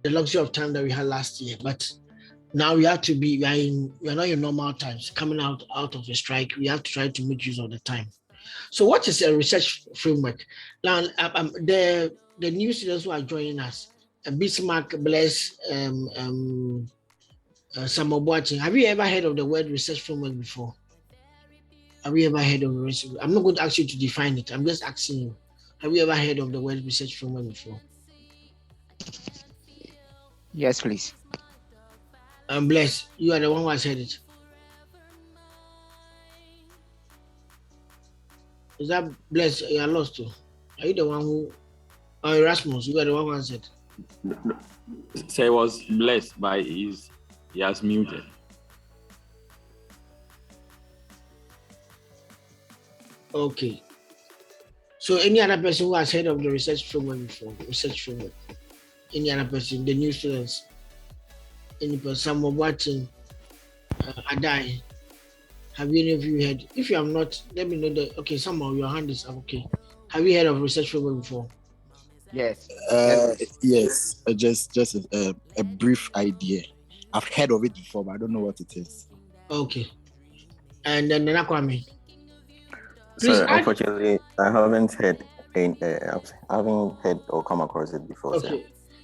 The luxury of time that we had last year, but now we have to be, we are not in normal times, coming out of a strike. We have to try to make use of the time. So what is a research framework? Now, the new students who are joining us, Bismarck, Bless, Samuel Boateng, have you ever heard of the word research framework before? Have you ever heard of research? I'm not going to ask you to define it. I'm just asking you. Have you ever heard of the word research framework before? Yes, please. Bless, you are the one who has heard it. Is that Bless? You are lost too. Are you the one who? Or Erasmus, you are the one who has it. So I was blessed by he has muted. Okay. So any other person who has heard of the research framework before? Research framework. Any other person, the new students, any person, someone watching, Adai. Have any of you heard? If you have not, let me know that. Okay, some of your hand is up. Okay. Have you heard of research framework before? Yes. Yes. Just a brief idea. I've heard of it before, but I don't know what it is. Okay. And then Nakwame. Sir, unfortunately, I haven't heard or come across it before. Okay. Sir.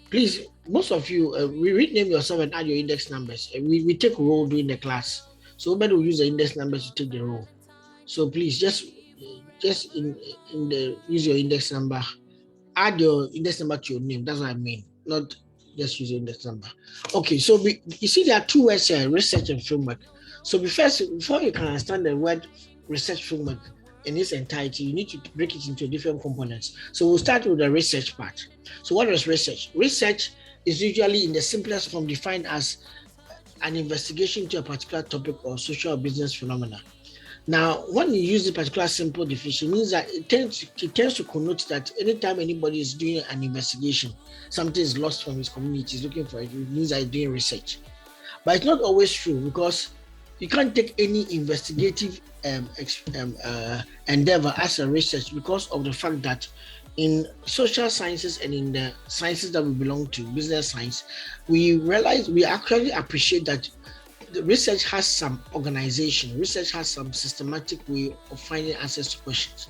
Please, most of you, rename yourself and add your index numbers. We take roll during the class. So everybody will use the index numbers to take the roll. So please just use your index number. Add your index number to your name. That's what I mean. Not just use your index number. Okay, so you see there are two words here, research and framework. So before you can understand the word research framework in its entirety, you need to break it into different components. So we'll start with the research part. So what is research? Research is usually in the simplest form defined as an investigation into a particular topic or social or business phenomena. Now, when you use the particular simple definition, it means that it tends to connote that anytime anybody is doing an investigation, something is lost from his community, is looking for it, it means that he's doing research. But it's not always true, because you can't take any investigative endeavor as a research, because of the fact that in social sciences and in the sciences that we belong to, business science, we actually appreciate that the research has some organization, research has some systematic way of finding answers to questions.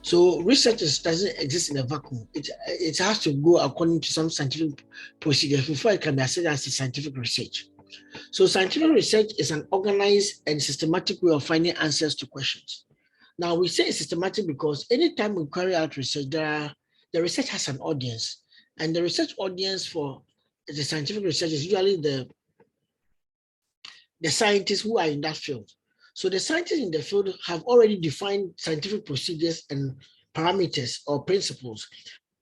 So research doesn't exist in a vacuum. It has to go according to some scientific procedures before it can be assessed as a scientific research. So scientific research is an organized and systematic way of finding answers to questions. Now, we say it's systematic because anytime we carry out research, the research has an audience. And the research audience for the scientific research is usually the scientists who are in that field. So the scientists in the field have already defined scientific procedures and parameters or principles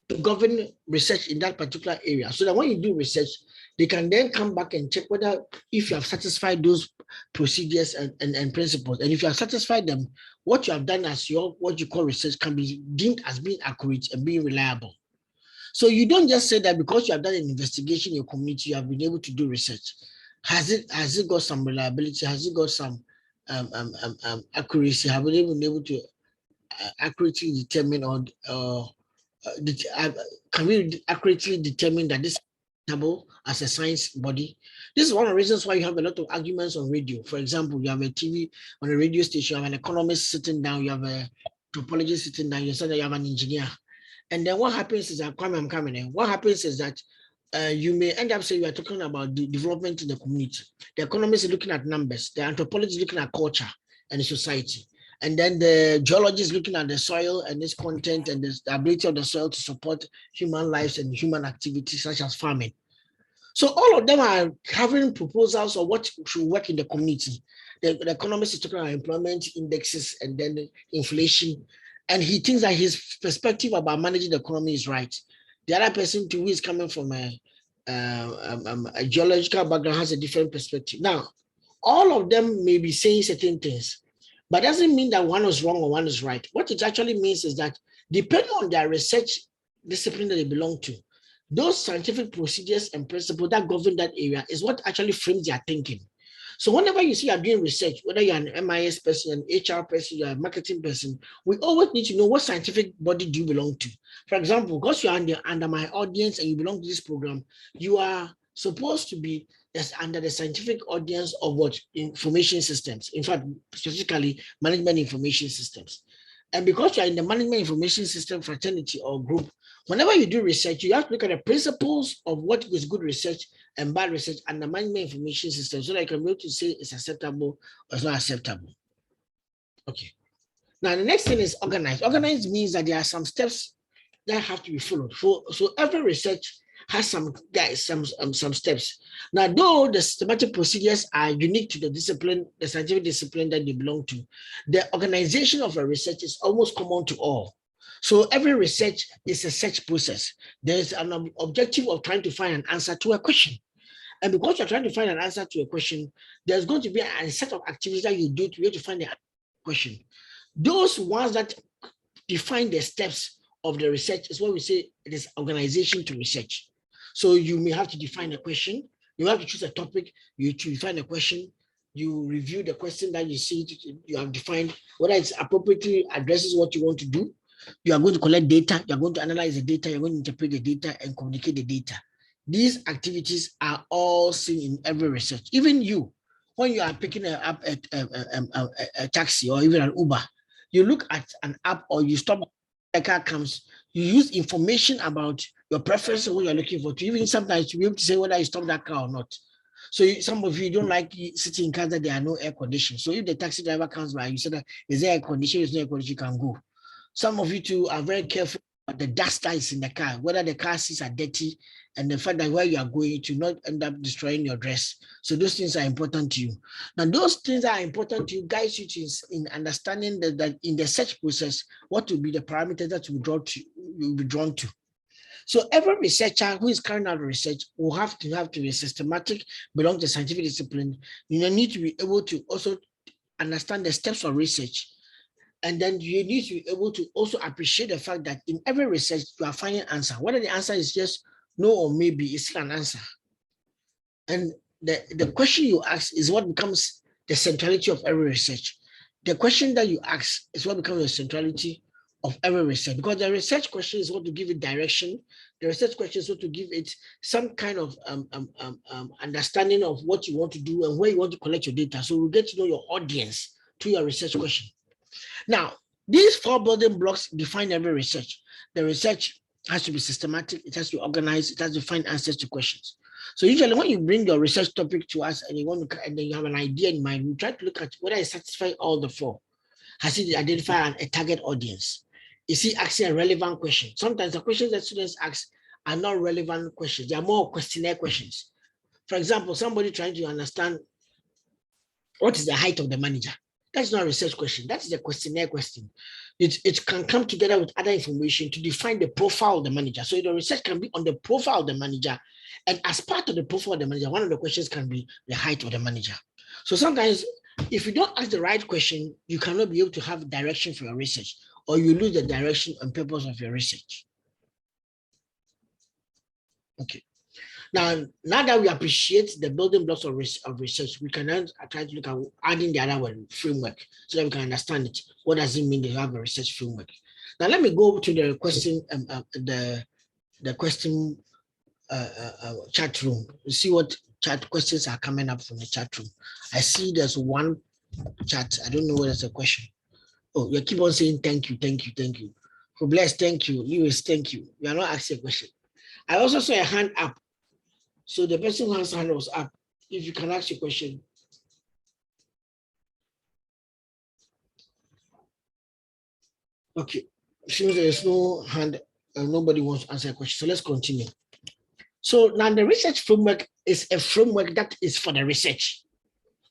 to govern research in that particular area. So that when you do research, they can then come back and check whether if you have satisfied those procedures and principles. And if you have satisfied them, what you have done as what you call research can be deemed as being accurate and being reliable. So you don't just say that because you have done an investigation in your community, you have been able to do research. Has it got some reliability? Has it got some accuracy? Have we been able to accurately determine can we accurately determine that this is acceptable as a science body? This is one of the reasons why you have a lot of arguments on radio. For example, you have a TV on a radio station, you have an economist sitting down, you have a topologist sitting down, you say that you have an engineer. And then what happens is that, I'm coming in. What happens is that you may end up saying you are talking about the development in the community. The economist is looking at numbers. The anthropologist is looking at culture and society. And then the geologist is looking at the soil and its content and the ability of the soil to support human lives and human activities such as farming. So all of them are having proposals of what should work in the community. The economist is talking about employment indexes and then inflation. And he thinks that his perspective about managing the economy is right. The other person who is coming from a geological background has a different perspective. Now, all of them may be saying certain things, but doesn't mean that one is wrong or one is right. What it actually means is that depending on their research discipline that they belong to, those scientific procedures and principles that govern that area is what actually frames their thinking. So whenever you see you're doing research, whether you're an MIS person, an HR person, you're a marketing person, we always need to know what scientific body do you belong to. For example, because you're under my audience and you belong to this program, you are supposed to be under the scientific audience of what? Information systems. In fact, specifically management information systems. And because you're in the management information system fraternity or group, whenever you do research, you have to look at the principles of what is good research and bad research and the management information system so that you can be able to say it's acceptable or it's not acceptable. Okay. Now, the next thing is organized. Organized means that there are some steps that have to be followed. So every research has some steps. Now, though the systematic procedures are unique to the discipline, the scientific discipline that they belong to, the organization of a research is almost common to all. So every research is a search process. There's an objective of trying to find an answer to a question. And because you're trying to find an answer to a question, there's going to be a set of activities that you do to be able to find the question. Those ones that define the steps of the research is what we say it is organization to research. So you may have to define a question, you have to choose a topic, you define a question, you review the question that you see you have defined, whether it's appropriately addresses what you want to do. You are going to collect data, you're going to analyze the data, you're going to interpret the data and communicate the data. These activities are all seen in every research. Even you, when you are picking up a taxi or even an Uber, you look at an app or you stop, a car comes, you use information about your preference and what you're looking for to even sometimes to be able to say whether you stop that car or not. So some of you don't like sitting in cars that there are no air conditioning. So if the taxi driver comes by, you say that is there air conditioning, is there air conditioning, you can go. Some of you too are very careful about the dust that is in the car, whether the car seats are dirty and the fact that where you are going to not end up destroying your dress. So those things are important to you. Now, those things that are important to you guys you in understanding that in the search process, what will be the parameters that you'll be drawn to. So every researcher who is carrying out research will have to be systematic, belong to scientific discipline. You need to be able to also understand the steps of research. And then you need to be able to also appreciate the fact that in every research, you are finding an answer. Whether the answer is yes, no, or maybe, it's still an answer. And the question you ask is what becomes the centrality of every research. The question that you ask is what becomes the centrality of every research, because the research question is what to give it direction. The research question is what to give it some kind of understanding of what you want to do and where you want to collect your data. So we get to know your audience through your research question. Now, these 4 building blocks define every research. The research has to be systematic, it has to be organized, it has to find answers to questions. So usually when you bring your research topic to us and then you have an idea in mind, we try to look at whether it satisfies all the 4. Has it identified a target audience? Is he asking a relevant question? Sometimes the questions that students ask are not relevant questions. They are more questionnaire questions. For example, somebody trying to understand what is the height of the manager. That's not a research question. That's the questionnaire question. It can come together with other information to define the profile of the manager. So the research can be on the profile of the manager. And as part of the profile of the manager, one of the questions can be the height of the manager. So sometimes if you don't ask the right question, you cannot be able to have direction for your research, or you lose the direction and purpose of your research. Okay. Now that we appreciate the building blocks of research, we can then try to look at adding the other one, framework, so that we can understand it. What does it mean to have a research framework? Now let me go to the question, the question chat room. You see what chat questions are coming up from the chat room. I see there's one chat. I don't know whether it's a question. Oh, you keep on saying thank you, thank you, thank you. For Bless, thank you. Lewis, thank you. You are not asking a question. I also saw a hand up. So the person who has hand was up. If you can ask your question. Okay. Since there is no hand, nobody wants to answer a question. So let's continue. So now the research framework is a framework that is for the research.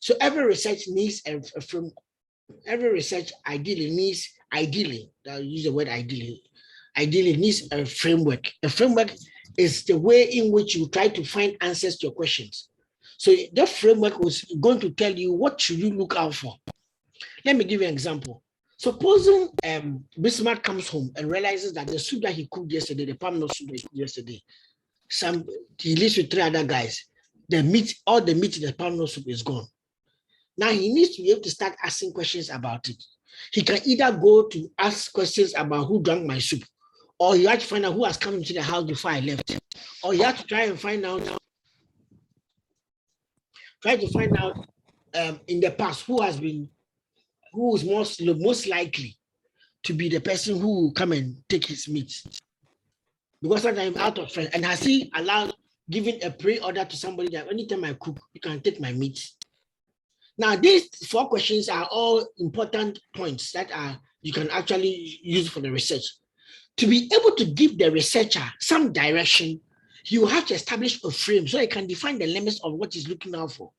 So every research needs a framework. Every research ideally, I'll use the word ideally needs a framework. A framework is the way in which you try to find answers to your questions. So that framework was going to tell you what should you look out for. Let me give you an example. Supposing Bismarck comes home and realizes that the soup that he cooked yesterday, the palm nut soup that he cooked yesterday, he lives with 3 other guys. All the meat in the palm nut soup is gone. Now he needs to be able to start asking questions about it. He can either go to ask questions about who drank my soup, or you have to find out who has come into the house before I left, or you have to try and find out in the past who is most likely to be the person who will come and take his meat. Because sometimes I'm out of friends, and has he allowed giving a pre-order to somebody that anytime I cook, you can take my meat? Now, these 4 questions are all important points that you can actually use for the research. To be able to give the researcher some direction, you have to establish a frame so he can define the limits of what he's looking out for.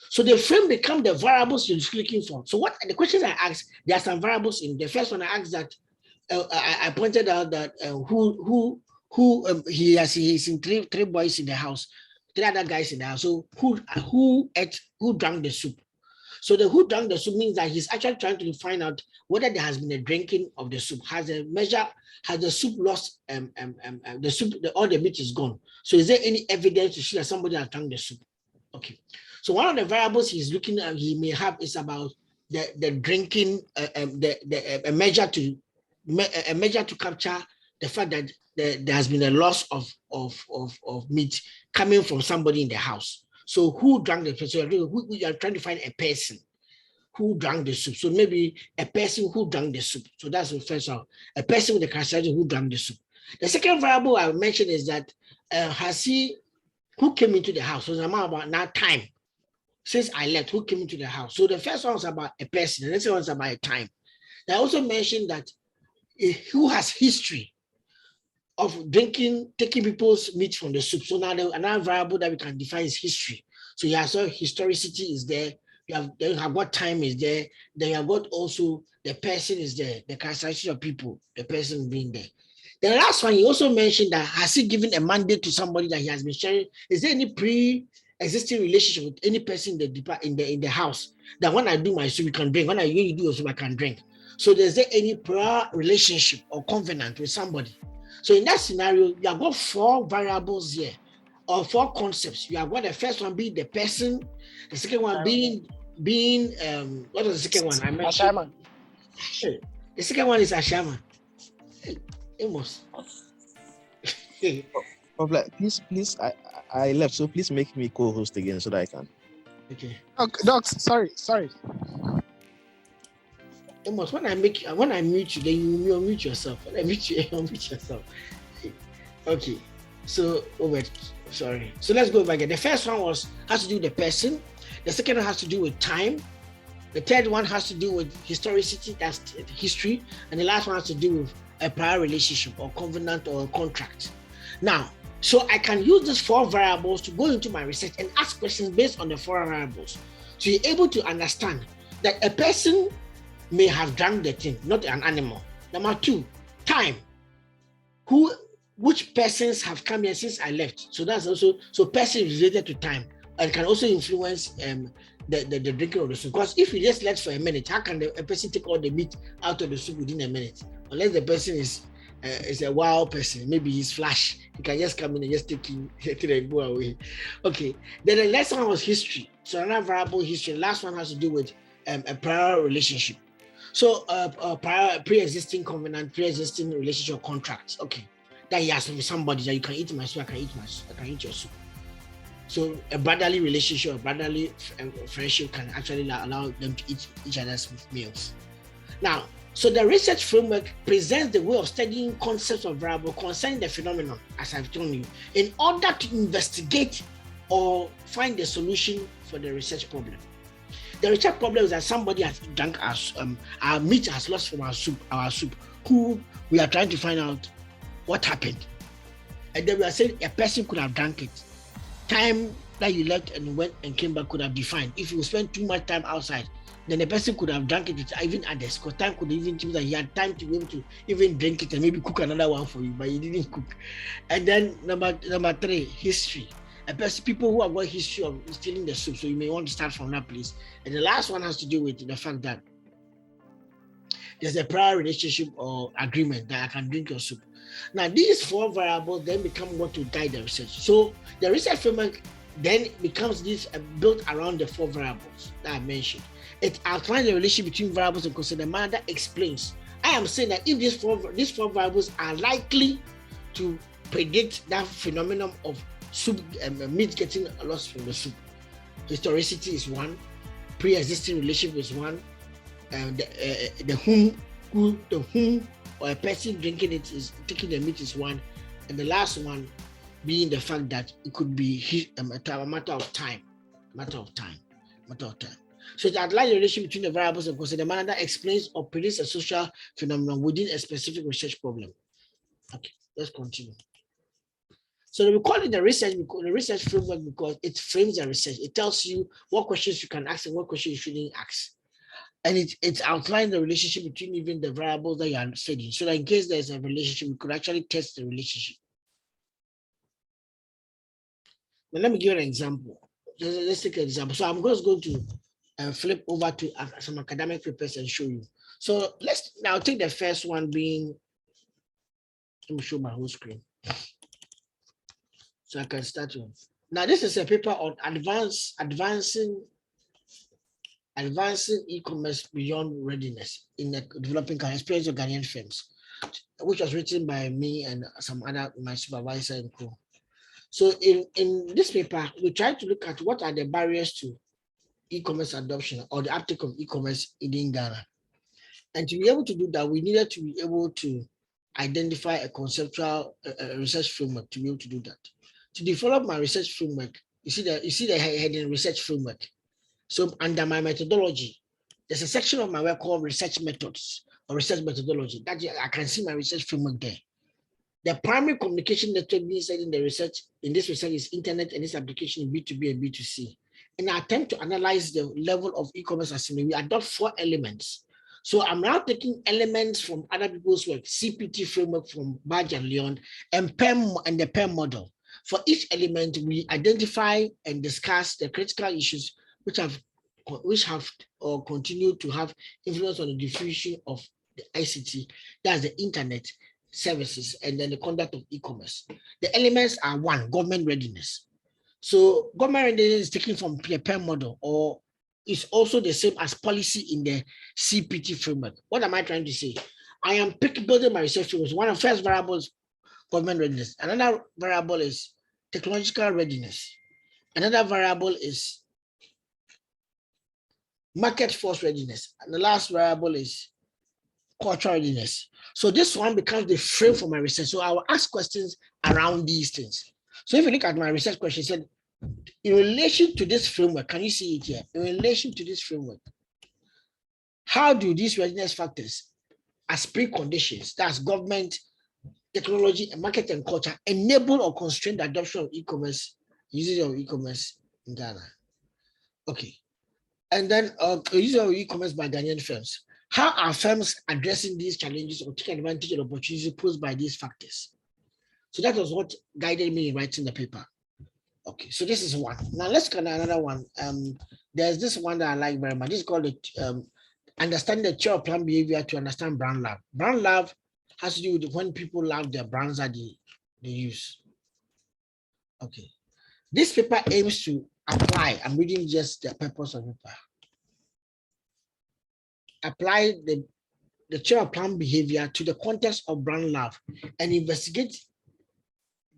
So the frame becomes the variables you're looking for. So what the questions I asked, there are some variables in the first one. I asked that I pointed out that he's in three boys in the house, 3 other guys in the house. So who drank the soup? So the who drank the soup means that he's actually trying to find out whether there has been a drinking of the soup. Has the soup lost the soup, all the meat is gone. So is there any evidence to show that somebody has drank the soup? Okay. So one of the variables he's looking at, he may have, is about the drinking, a measure to capture the fact that there has been a loss of meat coming from somebody in the house. So who drank the soup? So we are trying to find a person who drank the soup. So maybe a person who drank the soup. So that's the first one. A person with the characteristic who drank the soup. The second variable I mentioned is that who came into the house? So it's about now time. Since I left, who came into the house? So the first one was about a person, and the second one was about a time. I also mentioned that who has history of taking people's meat from the soup. So now another variable that we can define is history. So you have historicity is there. Then you have what time is there. Then you have what also the person is there, the characteristic of people, the person being there. The last one, he also mentioned that has he given a mandate to somebody that he has been sharing? Is there any pre-existing relationship with any person in the house that when I do my soup, you can drink? When you do your soup, I can drink. So is there any prior relationship or covenant with somebody? So in that scenario, you have got 4 variables here, or 4 concepts. You have got the first one being the person, the second one being what was the second one? I mentioned Ashama. The second one is Ashama. Amos. Please, I left, so please make me co-host again so that I can. Okay. Doc, sorry. Amos, when I mute you, then you unmute yourself. When I mute you, you unmute yourself. Okay. So sorry. So let's go back again. The first one has to do with the person. The second one has to do with time. The third one has to do with historicity, that's history, and the last one has to do with a prior relationship or covenant or a contract. Now, so I can use these 4 variables to go into my research and ask questions based on the 4 variables. So you're able to understand that a person may have drank the thing, not an animal. Number 2, time. Which persons have come here since I left? So that's also, person is related to time and can also influence the drinking of the soup. Because if you just let for a minute, how can a person take all the meat out of the soup within a minute? Unless the person is a wild person, maybe he's flash, he can just come in and just take it and go away. Okay. Then the next one was history. So another variable, history. The last one has to do with a prior relationship. So prior pre-existing covenant, pre-existing relationship contracts. Okay. That he has with somebody that you can eat my soup, I can eat your soup. So a brotherly relationship, a brotherly friendship can actually allow them to eat each other's meals. Now, so the research framework presents the way of studying concepts of variable concerning the phenomenon, as I've told you, in order to investigate or find the solution for the research problem. The research problem is that somebody has drunk our meat has lost from our soup, who we are trying to find out what happened. And then we are saying a person could have drank it. Time that you left and went and came back could have defined. If you spend too much time outside, then the person could have drank it with even others. Because time could even mean that he had time to be able to even drink it and maybe cook another one for you, but he didn't cook. And then number 3, history. People who have got history of stealing the soup, so you may want to start from that place. And the last one has to do with the fact that there's a prior relationship or agreement that I can drink your soup. Now, these 4 variables then become what to guide the research. So the research framework then it becomes this built around the 4 variables that I mentioned. It outlines the relationship between variables and consider the manner that explains. I am saying that if these four variables are likely to predict that phenomenon of soup meat getting lost from the soup. Historicity is one, pre-existing relationship is one, and the whom or a person drinking it is taking the meat is one, and the last one being the fact that it could be a matter of time. So it outlines the relationship between the variables and consider the manner that explains or predicts a social phenomenon within a specific research problem. Okay, let's continue. So we call it the research framework because it frames the research. It tells you what questions you can ask and what questions you shouldn't ask. And it outlines the relationship between even the variables that you are studying. So that in case there's a relationship, we could actually test the relationship. Now let me give you an example. Let's take an example. So I'm just going to flip over to some academic papers and show you. So let's now take the first one being, let me show my whole screen. So I can start with. Now this is a paper on advancing e-commerce beyond readiness in the developing experience of Ghanaian firms, which was written by me and some other, my supervisor and co. So in this paper, we try to look at what are the barriers to e-commerce adoption or the uptake of e-commerce in Ghana. And to be able to do that, we needed to be able to identify a conceptual research framework to be able to do that. To develop my research framework, you see the heading research framework. So under my methodology, there's a section of my work called research methods or research methodology. That I can see my research framework there. The primary communication network being said in this research is internet and its application in B2B and B2C. In an attempt to analyze the level of e-commerce assembly, we adopt 4 elements. So I'm now taking elements from other people's work, CPT framework from Badge and Leon, and PEM and the PEM model. For each element, we identify and discuss the critical issues which have or continue to have influence on the diffusion of the ICT, that's the internet services, and then the conduct of e-commerce. The elements are 1, government readiness. So government readiness is taken from PEM model, or is also the same as policy in the CPT framework. What am I trying to say? I am building my research framework. One of the first variables, government readiness. Another variable is technological readiness. Another variable is market force readiness. And the last variable is cultural readiness. So this one becomes the frame for my research. So I will ask questions around these things. So if you look at my research question, it said, in relation to this framework, can you see it here? In relation to this framework, how do these readiness factors as preconditions, that's government, technology, and market and culture, enable or constrain the adoption of e-commerce, usage of e-commerce in Ghana? Okay. And then usage of e-commerce by Ghanaian firms. How are firms addressing these challenges or taking advantage of opportunities posed by these factors? So that was what guided me in writing the paper. Okay, so this is one. Now let's go to another one. There's this one that I like very much. This is called understanding the theory of planned behavior to understand brand love. Brand love has to do with when people love their brands that they use. Okay, this paper aims to apply. I'm reading just the purpose of the paper. Apply the theory of planned behavior to the context of brand love and investigate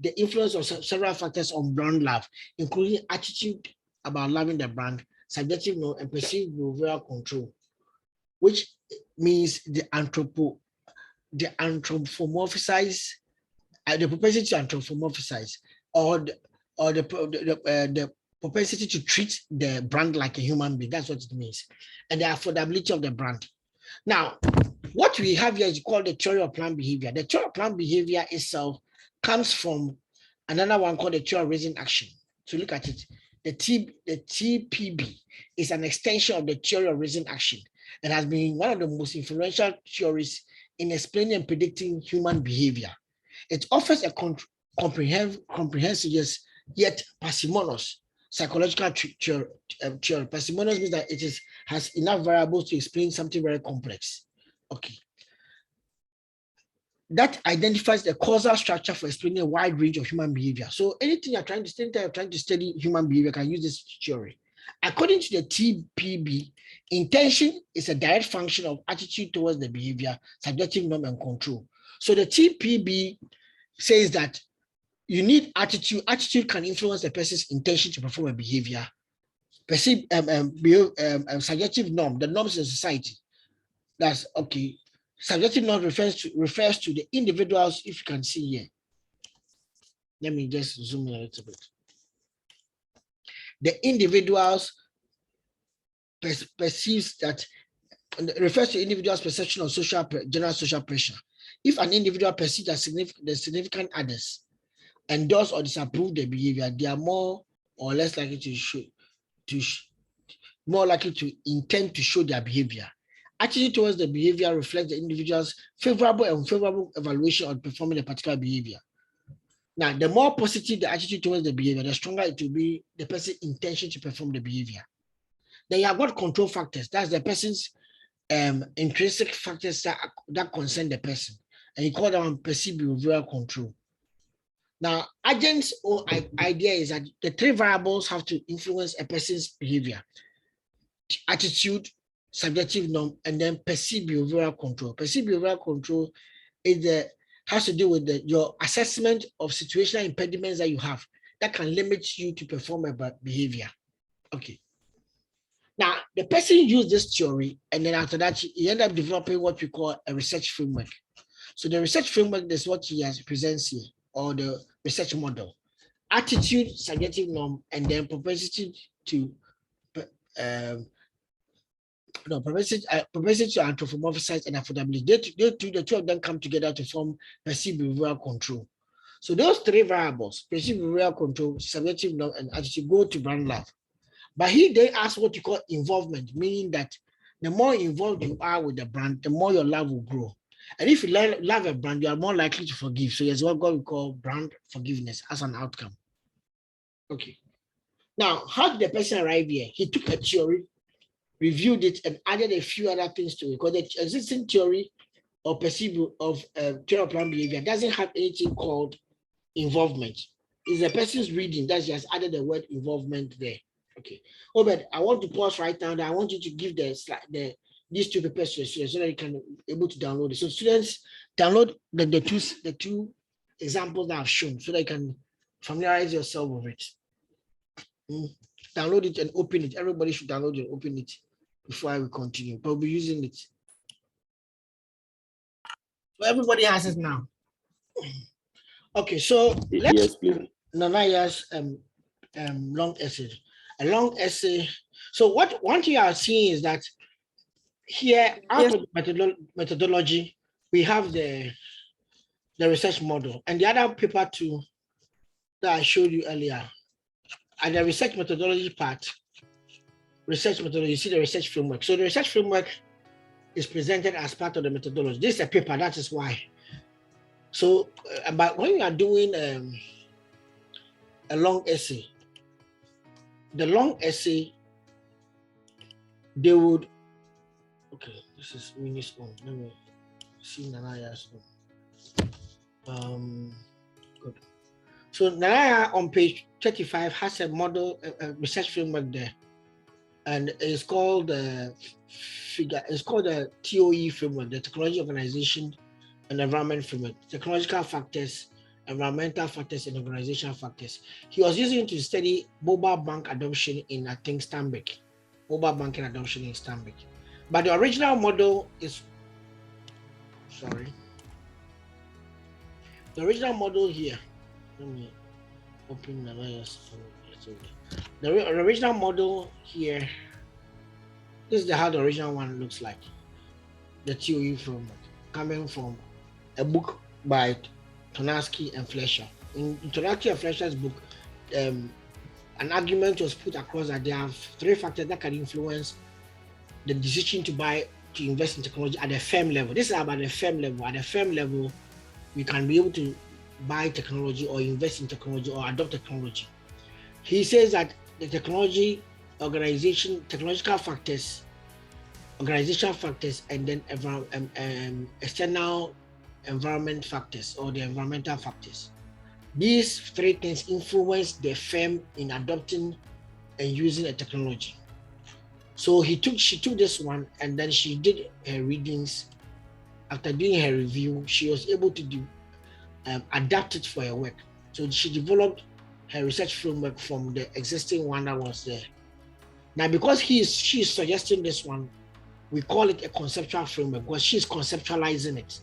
the influence of several factors on brand love, including attitude about loving the brand, subjective and perceived behavioral control, which means the anthropomorphize, the propensity to anthropomorphize, or the propensity to treat the brand like a human being. That's what it means, and the affordability of the brand. Now, what we have here is called the theory of planned behavior. The theory of planned behavior itself comes from another one called the theory of reason action. So look at it. The TPB is an extension of the theory of reason action and has been one of the most influential theories in explaining and predicting human behavior. It offers a comprehensive yet parsimonious psychological theory. Parsimonious means that it has enough variables to explain something very complex. Okay. that identifies the causal structure for explaining a wide range of human behavior. So anything you're trying to study human behavior can use this theory. According to the TPB, intention is a direct function of attitude towards the behavior, subjective norm, and control. So the TPB says that you need attitude. Attitude can influence a person's intention to perform a behavior. Subjective norm, the norms in society. That's okay. Subjective norm refers to the individuals, if you can see here. Let me just zoom in a little bit. The individuals perceives that, refers to individuals' perception of general social pressure. If an individual perceives that the significant others endorse or disapprove their behavior, they are more or less likely more likely to intend to show their behavior. Attitude towards the behavior reflects the individual's favorable and unfavorable evaluation on performing a particular behavior. Now, the more positive the attitude towards the behavior, the stronger it will be the person's intention to perform the behavior. Then you have got control factors. That's the person's intrinsic factors that concern the person. And you call them perceived behavioral control. Now, agent's idea is that the three variables have to influence a person's behavior: attitude, subjective norm, and then perceived behavioral control. Perceived behavioral control has to do with your assessment of situational impediments that you have that can limit you to perform a behavior. Okay. Now, the person used this theory, and then after that, he ended up developing what we call a research framework. So the research framework is what he has presents here, or the research model: attitude, subjective norm, and then propensity to anthropomorphize and affordability. The two of them come together to form perceived behavioral control. So those three variables, perceived behavioral control, subjective norm, and attitude, go to brand love. But they ask what you call involvement, meaning that the more involved you are with the brand, the more your love will grow. And if you love a brand, you are more likely to forgive. So there's what we call brand forgiveness as an outcome. Okay. Now, how did the person arrive here? He took a theory, reviewed it, and added a few other things to it. Because the existing theory or perceived of general plan behavior doesn't have anything called involvement. It's the person's reading that he has added the word involvement there. Okay. Obed, I want to pause right now. I want you to give these two papers to the students so that you can be able to download it. So students, download the two examples that I've shown so that you can familiarize yourself with it. Download it and open it. Everybody should download it and open it before I will continue. But we'll be using it. So everybody has it now. Okay, so Yes, please. Nanaya's long essay. A long essay. So one thing you are seeing is that here, out of the methodology, we have the research model, and the other paper too that I showed you earlier. And the research methodology part, you see the research framework. So the research framework is presented as part of the methodology. This is a paper, that is why. So, but when you are doing a long essay, the long essay, they would, okay, this is Minnie's own. Let me see Nanaya's own. Good. So Nanaya on page 35 has a model, a research framework there, and it's called the TOE framework, the Technology, Organization, and Environment Framework. Technological factors, environmental factors, and organizational factors. He was using it to study mobile bank adoption in, I think, Stanbic. Mobile banking adoption in Stanbic. But the original model is, the original model here, let me open the original model here. This is how the original one looks like. The TOE framework, coming from a book by Tonarsky and Fleischer. In Tonarsky and Fleischer's book, an argument was put across that there are three factors that can influence the decision to invest in technology at the firm level. This is about the firm level. At the firm level, we can be able to buy technology or invest in technology or adopt technology. He says that the technology, technological factors, organizational factors, and then external environment factors or the environmental factors. These three things influence the firm in adopting and using a technology. So she took this one, and then she did her readings. After doing her review, she was able to adapt it for her work. So she developed her research framework from the existing one that was there. Now, because she's suggesting this one, we call it a conceptual framework because she's conceptualizing it.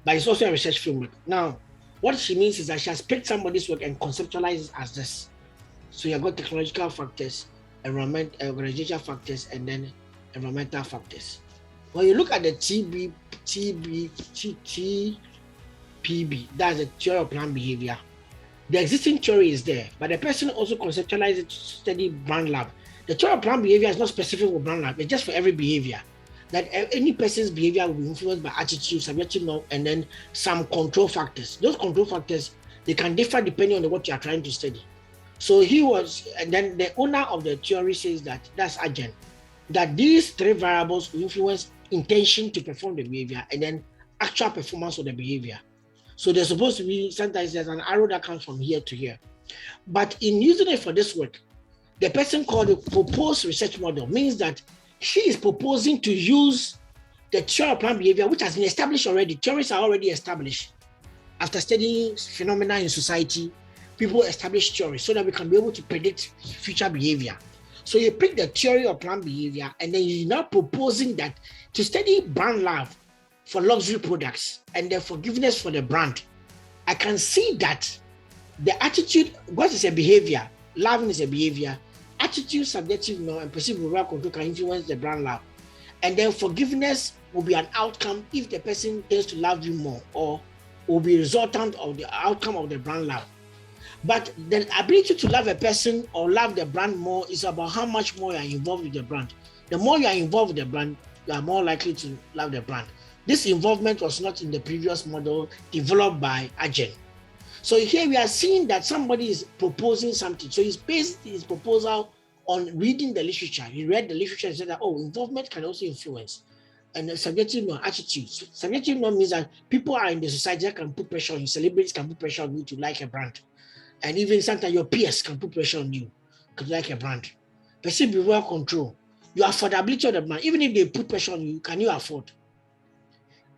But it's also a research framework. Now, what she means is that she has picked somebody's work and conceptualized it as this. So you've got technological factors, organizational factors, and then environmental factors. When you look at the TPB, that's the theory of plant behavior. The existing theory is there, but the person also conceptualized it to study brand lab. The theory of plant behavior is not specific for brand lab, it's just for every behavior. That any person's behavior will be influenced by attitude, subjective norm, and then some control factors. Those control factors, they can differ depending on what you are trying to study. So and then the owner of the theory says that's agent, that these three variables will influence intention to perform the behavior and then actual performance of the behavior. So there's supposed to be, sometimes there's an arrow that comes from here to here. But in using it for this work, the person called the proposed research model means that she is proposing to use the theory of plant behavior, which has been established already. Theories are already established. After studying phenomena in society, people establish theories so that we can be able to predict future behavior. So you pick the theory of plant behavior, and then you're now proposing that to study brand love for luxury products and the forgiveness for the brand. I can see that the attitude, what is a behavior, loving is a behavior, attitude, subjective norm, and perceived moral control can influence the brand love. And then forgiveness will be an outcome if the person tends to love you more, or will be a resultant of the outcome of the brand love. But the ability to love a person or love the brand more is about how much more you are involved with the brand. The more you are involved with the brand, you are more likely to love the brand. This involvement was not in the previous model developed by Agent. So here we are seeing that somebody is proposing something. So he's based his proposal on reading the literature. He read the literature and said that, oh, involvement can also influence. And the subjective norm, attitudes. Subjective norm means that people are in the society that can put pressure on you. Celebrities can put pressure on you to like a brand. And even sometimes your peers can put pressure on you to like a brand. Perceived behavioral control. Your affordability of the brand. Even if they put pressure on you, can you afford?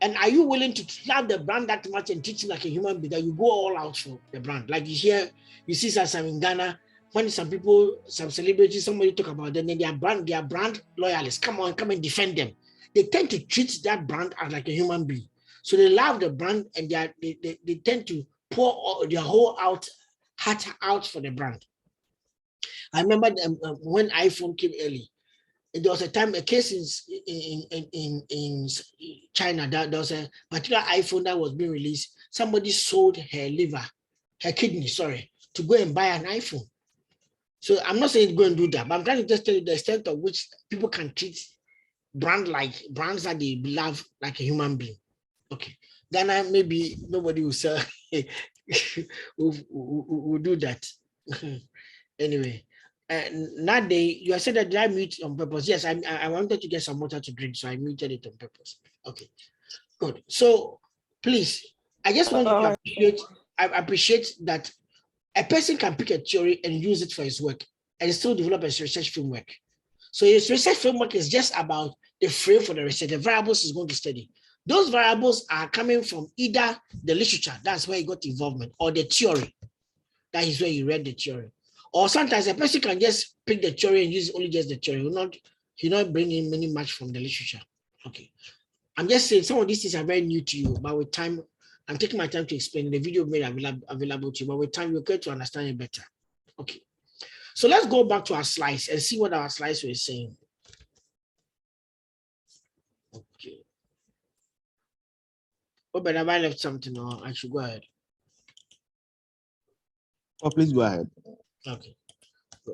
And are you willing to love the brand that much and treat it like a human being that you go all out for the brand? Like you see some in Ghana, when some people, some celebrities, somebody talk about them, then their brand loyalists, come and defend them. They tend to treat that brand as like a human being. So they love the brand, and they tend to pour their whole heart out for the brand. I remember when iPhone came early, there was a case in China that there was a particular iPhone that was being released. Somebody sold her kidney, to go and buy an iPhone. So I'm not saying go and do that, but I'm trying to just tell you the extent of which people can treat brands that they love like a human being. Okay, Ghana, maybe nobody will sell, will do that. Anyway. Nade, you said that I mute on purpose. Yes, I wanted to get some water to drink, so I muted it on purpose. Okay, good. So please, I just want to appreciate that a person can pick a theory and use it for his work and still develop a research framework. So his research framework is just about the frame for the research, the variables he's going to study. Those variables are coming from either the literature, that's where he got involvement, or the theory, that is where he read the theory. Or sometimes a person can just pick the theory and use only just the theory. He'll not bring in many much from the literature. Okay. I'm just saying some of these things are very new to you, but with time, I'm taking my time to explain. The video made available to you, but with time, you'll get to understand it better. Okay. So let's go back to our slides and see what our slides were saying. Okay. Oh, but have I left something, or I should go ahead? Oh, please go ahead. Okay,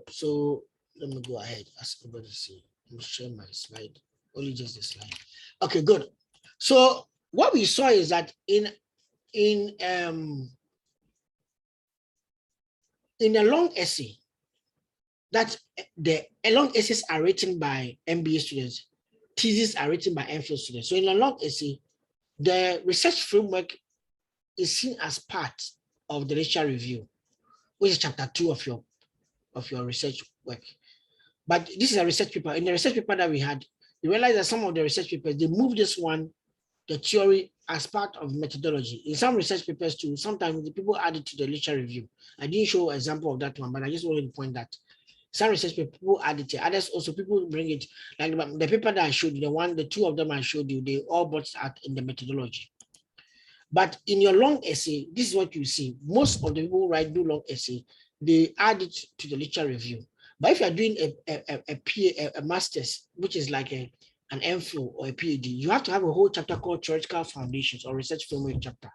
so let me go ahead. Ask everybody to see. Let me share my slide. Only just the slide. Okay, good. So what we saw is that in a long essay, that long essays are written by MBA students, theses are written by MPhil students. So in a long essay, the research framework is seen as part of the literature review, which is chapter 2 of your research work. But this is a research paper. In the research paper that we had, you realize that some of the research papers, they move this one, the theory, as part of methodology. In some research papers too, sometimes the people add it to the literature review. I didn't show an example of that one, but I just wanted to point that some research people add it. Others also people bring it. Like the paper that I showed you, the two of them I showed you, they all brought out in the methodology. But in your long essay, this is what you see. Most of the people who do long essay, they add it to the literature review. But if you're doing a master's, which is like an MPhil or a PhD, you have to have a whole chapter called Theoretical Foundations or Research Framework chapter.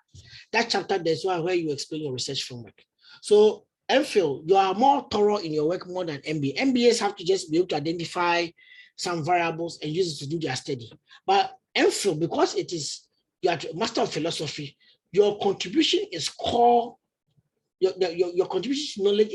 That chapter, there's one where you explain your research framework. So MPhil, you are more thorough in your work more than MBA. MBAs have to just be able to identify some variables and use it to do their study. But MPhil, because it is you are a master of philosophy, your contribution is core. Your contribution to knowledge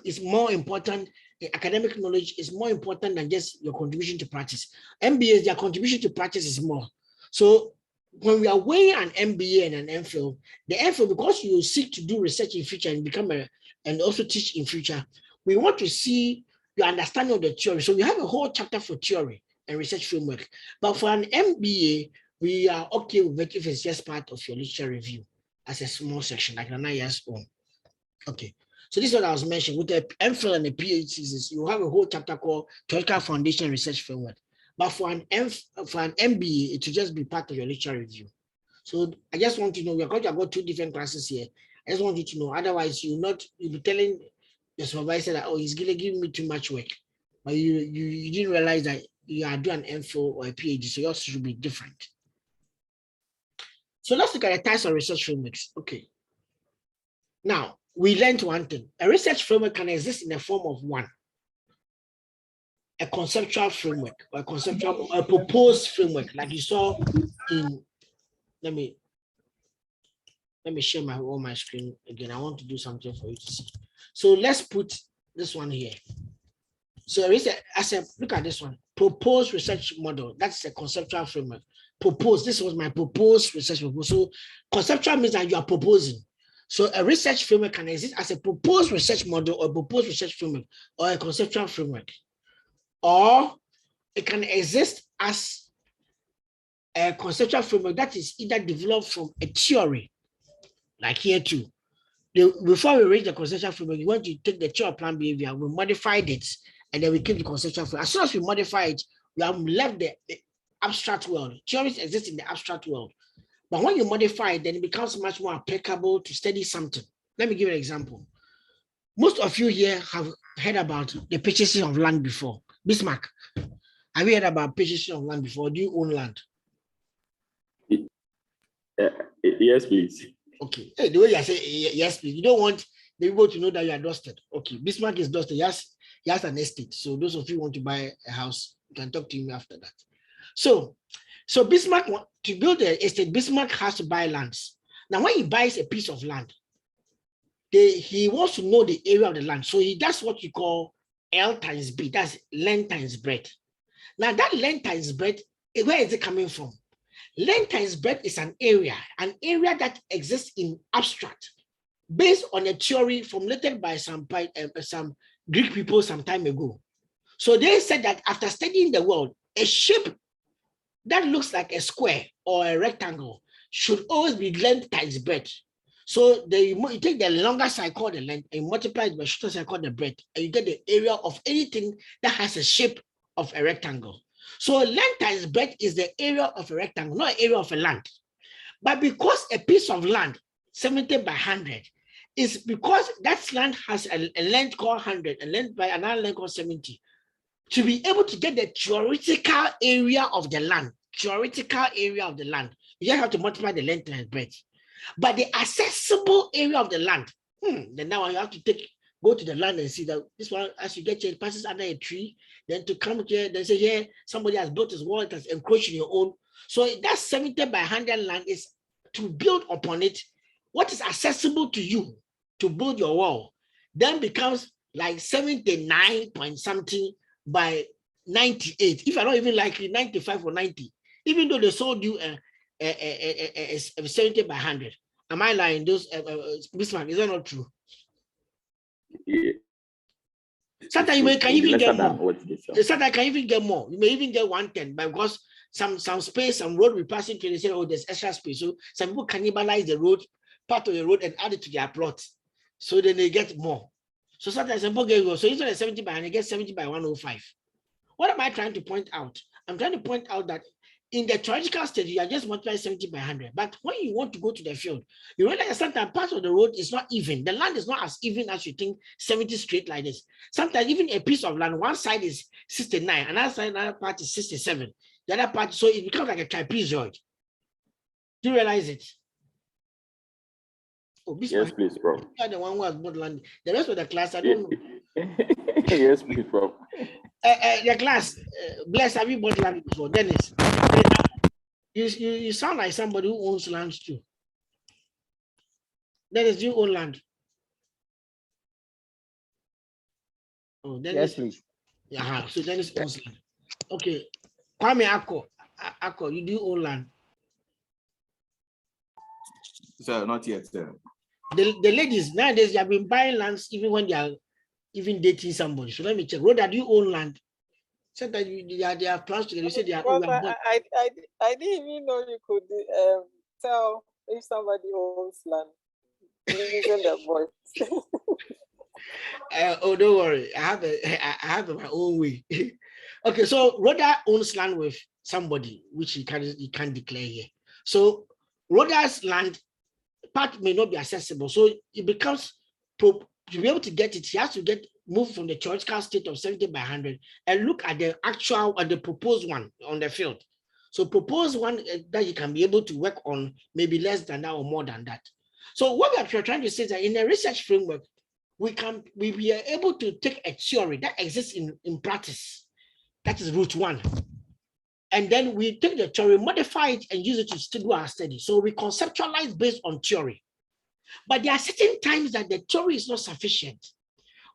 is more important. The academic knowledge is more important than just your contribution to practice. MBAs, their contribution to practice is more. So when we are weighing an MBA and an MPhil, the MPhil, because you seek to do research in future and become and also teach in future, we want to see your understanding of the theory. So we have a whole chapter for theory and research framework. But for an MBA, we are okay with it if it's just part of your literature review as a small section, like an year's own. Okay. So this is what I was mentioning with the MPhil and the PhD. You have a whole chapter called Theoretical Foundation Research Framework. But for an MBA, it will just be part of your literature review. So I just want to know, we're going to have 2 different classes here. I just want you to know, otherwise you'll be telling the supervisor that, oh, he's giving me too much work. But you didn't realize that you are doing an MPhil or a PhD, so yours should be different. So let's look at the types of research frameworks. Okay. Now, we learned one thing. A research framework can exist in the form of one, a conceptual framework, or a proposed framework, like you saw in, let me share my screen again. I want to do something for you to see. So let's put this one here. So look at this one, proposed research model. That's a conceptual framework. Proposed, this was my proposed research proposal. So conceptual means that you are proposing. So a research framework can exist as a proposed research model or proposed research framework or a conceptual framework. Or it can exist as a conceptual framework that is either developed from a theory, like here too. Before we reach the conceptual framework, we want to take the theory of planned behavior, we modified it, and then we keep the conceptual framework. As soon as we modify it, we have left the abstract world. Theories exist in the abstract world. But when you modify it, then it becomes much more applicable to study something. Let me give you an example. Most of you here have heard about the purchasing of land before. Bismarck, have you heard about purchasing of land before? Do you own land? Yes, please. Okay. Hey, the way you say yes, please. You don't want the people to know that you are dusted. Okay. Bismarck is dusted. He has an estate. So those of you who want to buy a house, you can talk to him after that. So Bismarck, to build an estate, Bismarck has to buy lands. Now, when he buys a piece of land, he wants to know the area of the land. So he does what you call L times B, that's length times breadth. Now, that length times breadth, where is it coming from? Length times breadth is an area that exists in abstract, based on a theory formulated by some Greek people some time ago. So they said that after studying the world, a shape that looks like a square or a rectangle should always be length times breadth. So you take the longer side called the length and multiply it by shorter side called the breadth, and you get the area of anything that has a shape of a rectangle. So length times breadth is the area of a rectangle, not an area of a land. But because a piece of land, 70 by 100, is because that land has a length called 100, a length by another length called 70. To be able to get the theoretical area of the land, you just have to multiply the length and breadth. But the accessible area of the land, then now you have to go to the land and see that this one, as you get here, it passes under a tree, then to come here, they say, yeah, somebody has built his wall, it has encroached in your own. So that 70 by 100 land is to build upon it. What is accessible to you to build your wall then becomes like 79 point something by 98. If I don't even like it, 95 or 90, even though they sold you 70 by 100. Am I lying? Those Bismarck, is that not true? Yeah. Sometimes you can even get more. Sometimes I can even get more. You may even get 110, but because some space, some road we passing to, they say, oh, there's extra space. So some people cannibalize the road, part of the road, and add it to their plot. So then they get more. So sometimes some people get more. So instead of 70 by 100, they get 70 by 105. What am I trying to point out? I'm trying to point out that in the theoretical stage, you are just multiplying 70 by 100. But when you want to go to the field, you realize that sometimes part of the road is not even. The land is not as even as you think, 70 straight like this. Sometimes even a piece of land, one side is 69, another part is 67. The other part, so it becomes like a trapezoid. Do you realize it? Oh, yes, please, bro. You are the one who has bought land. The rest of the class, I don't know. Yes, please, bro. The class, Bless, have you bought land before? Dennis, you sound like somebody who owns land too. Dennis, do you own land? Oh, Dennis. Yes, please. Yeah, so Dennis owns land. Okay. Kwame Ako, you do own land. Sir, not yet, sir. The ladies, nowadays, they have been buying lands even when they are even dating somebody. So let me check. Rhoda, do you own land? Said that they have plans together. You said they are. But I didn't even know you could tell if somebody owns land using the voice. Oh, don't worry. I have my own way. Okay, so Rhoda owns land with somebody, which he can't declare here. So Rhoda's land part may not be accessible. So it becomes to be able to get it, he has to move from the theoretical state of 70 by 100 and look at the actual or the proposed one on the field. So proposed one that you can be able to work on maybe less than that or more than that. So what we are trying to say is that in a research framework, we are able to take a theory that exists in practice. That is root one. And then we take the theory, modify it, and use it to do our study. So we conceptualize based on theory. But there are certain times that the theory is not sufficient,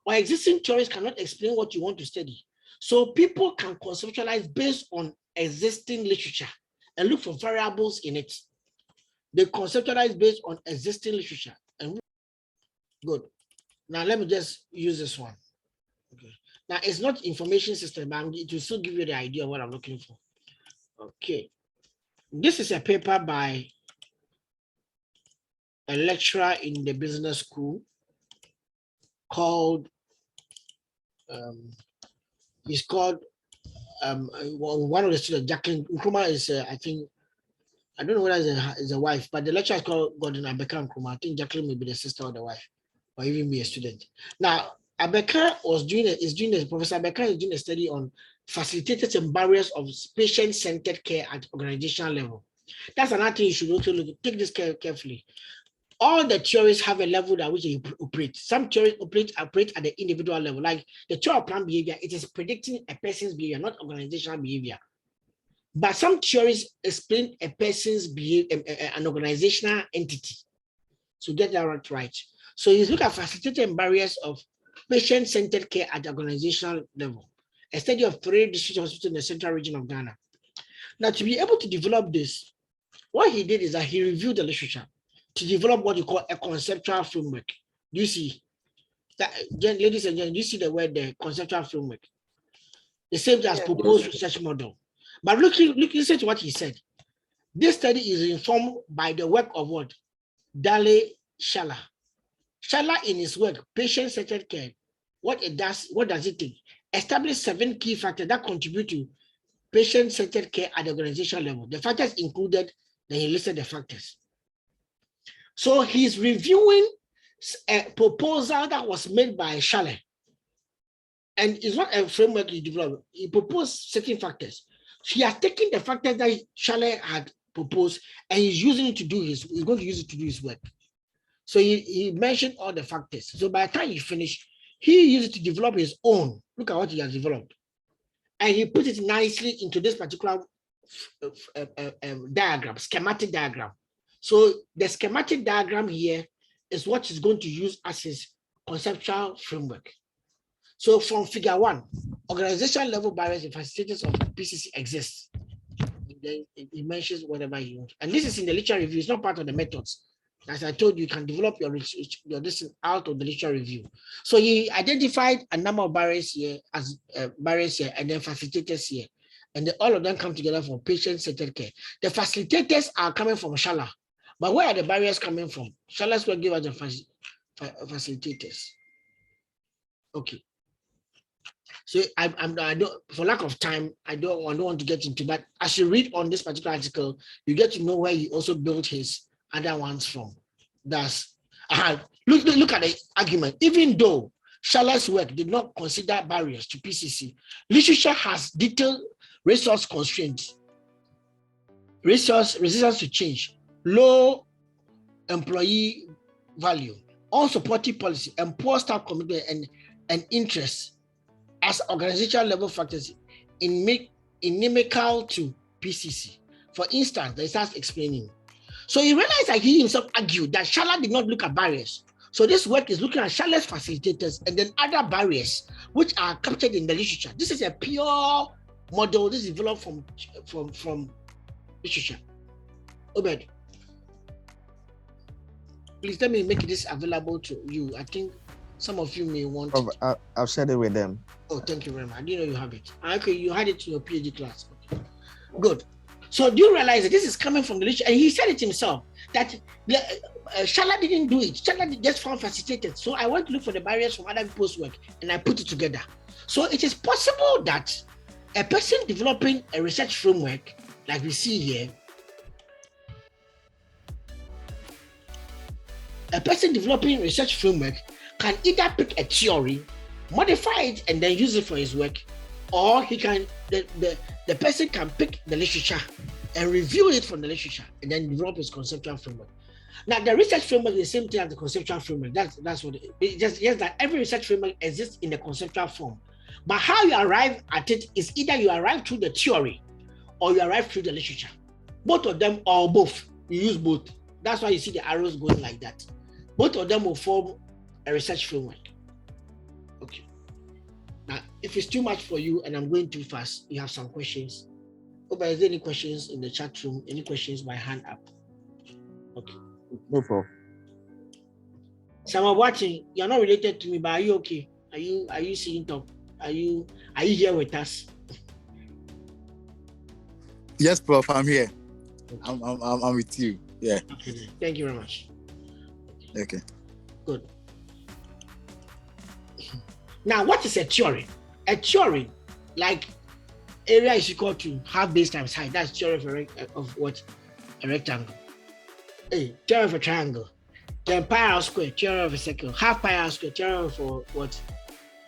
or existing theories cannot explain what you want to study. So people can conceptualize based on existing literature and look for variables in it. They conceptualize based on existing literature. And good. Now let me just use this one. Okay. Now it's not information system, but it will still give you the idea of what I'm looking for. Okay. This is a paper by a lecturer in the business school called he's called one of the students, Jacqueline Nkrumah is I think, I don't know whether it's a wife, but the lecturer is called Gordon Abeka Nkrumah. I think Jacqueline may be the sister or the wife, or even be a student. Now Abeka Professor Abeka is doing a study on facilitators and barriers of patient-centered care at organizational level. That's another thing you should also take this carefully. All the theories have a level at which they operate. Some theories operate at the individual level, like the theory of planned behavior. It is predicting a person's behavior, not organizational behavior. But some theories explain a person's behavior, an organizational entity. So get that right. So you look at facilitating barriers of patient-centered care at the organizational level. A study of 3 district hospitals in the central region of Ghana. Now, to be able to develop this, what he did is that he reviewed the literature to develop what you call a conceptual framework. Do you see that, ladies and gentlemen? Do you see the word the conceptual framework? The same as proposed research model. But listen to what he said. This study is informed by the work of what? Dale Shala. Shala, in his work, patient-centered care, what does it take? Establish 7 key factors that contribute to patient-centered care at the organizational level. The factors included, then he listed the factors. So he's reviewing a proposal that was made by Shale. And it's not a framework he developed. He proposed certain factors. He has taken the factors that Shale had proposed and he's using it to do he's going to use it to do his work. So he mentioned all the factors. So by the time he finished, he used it to develop his own. Look at what he has developed. And he put it nicely into this particular diagram, schematic diagram. So the schematic diagram here is what he's going to use as his conceptual framework. So from figure 1, organizational level barriers and facilitators of PCC exist. then he mentions whatever he wants. And this is in the literature review. It's not part of the methods. As I told you, you can develop your research, this out of the literature review. So he identified a number of barriers here as barriers here, and then facilitators here. And all of them come together for patient-centered care. The facilitators are coming from Shala. But where are the barriers coming from? Shala's will give us the facilitators. Okay. So I don't, for lack of time, I don't want to get into, but as you read on this particular article, you get to know where he also built his other ones from. That's look at the argument. Even though Shala's work did not consider barriers to PCC, literature has detailed resource constraints, resource resistance to change, low employee value, unsupportive policy, and poor staff commitment and interest as organizational level factors inimical to PCC. For instance, they start explaining. So he realized that he himself argued that Shala did not look at barriers. So this work is looking at Shala's facilitators and then other barriers which are captured in the literature. This is a pure model. This is developed from literature. Obed, please let me make this available to you. I think some of you may want it. I've shared it with them. Oh, thank you very much. I didn't know you have it. Okay, you had it in your PhD class. Okay. Good. So do you realize that this is coming from the literature? And he said it himself, that Shala didn't do it. Shala just found facilitators. So I went to look for the barriers from other people's work and I put it together. So it is possible that a person developing a research framework, like we see here, a person developing a research framework can either pick a theory, modify it, and then use it for his work, or he can the person can pick the literature and review it from the literature and then develop his conceptual framework. Now, the research framework is the same thing as the conceptual framework. That's what it just that every research framework exists in the conceptual form. But how you arrive at it is either you arrive through the theory or you arrive through the literature. Both of them or both. You use both. That's why you see the arrows going like that. Both of them will form a research framework. Okay. Now, if it's too much for you and I'm going too fast, you have some questions. Oh, but is there any questions in the chat room? Any questions by hand up? Okay. No problem. Someone watching, you're not related to me, but are you okay? Are you seeing talk? Are you here with us? Yes, Prof, I'm here. Okay. I'm with you. Yeah. Okay. Thank you very much. Okay. Good. Now, what is a theory? A theory, like area is equal to half base times height. That's theory of what? A rectangle. Hey, theory of a triangle. Then pi r square, theory of a circle. Half pi r square, theory for what?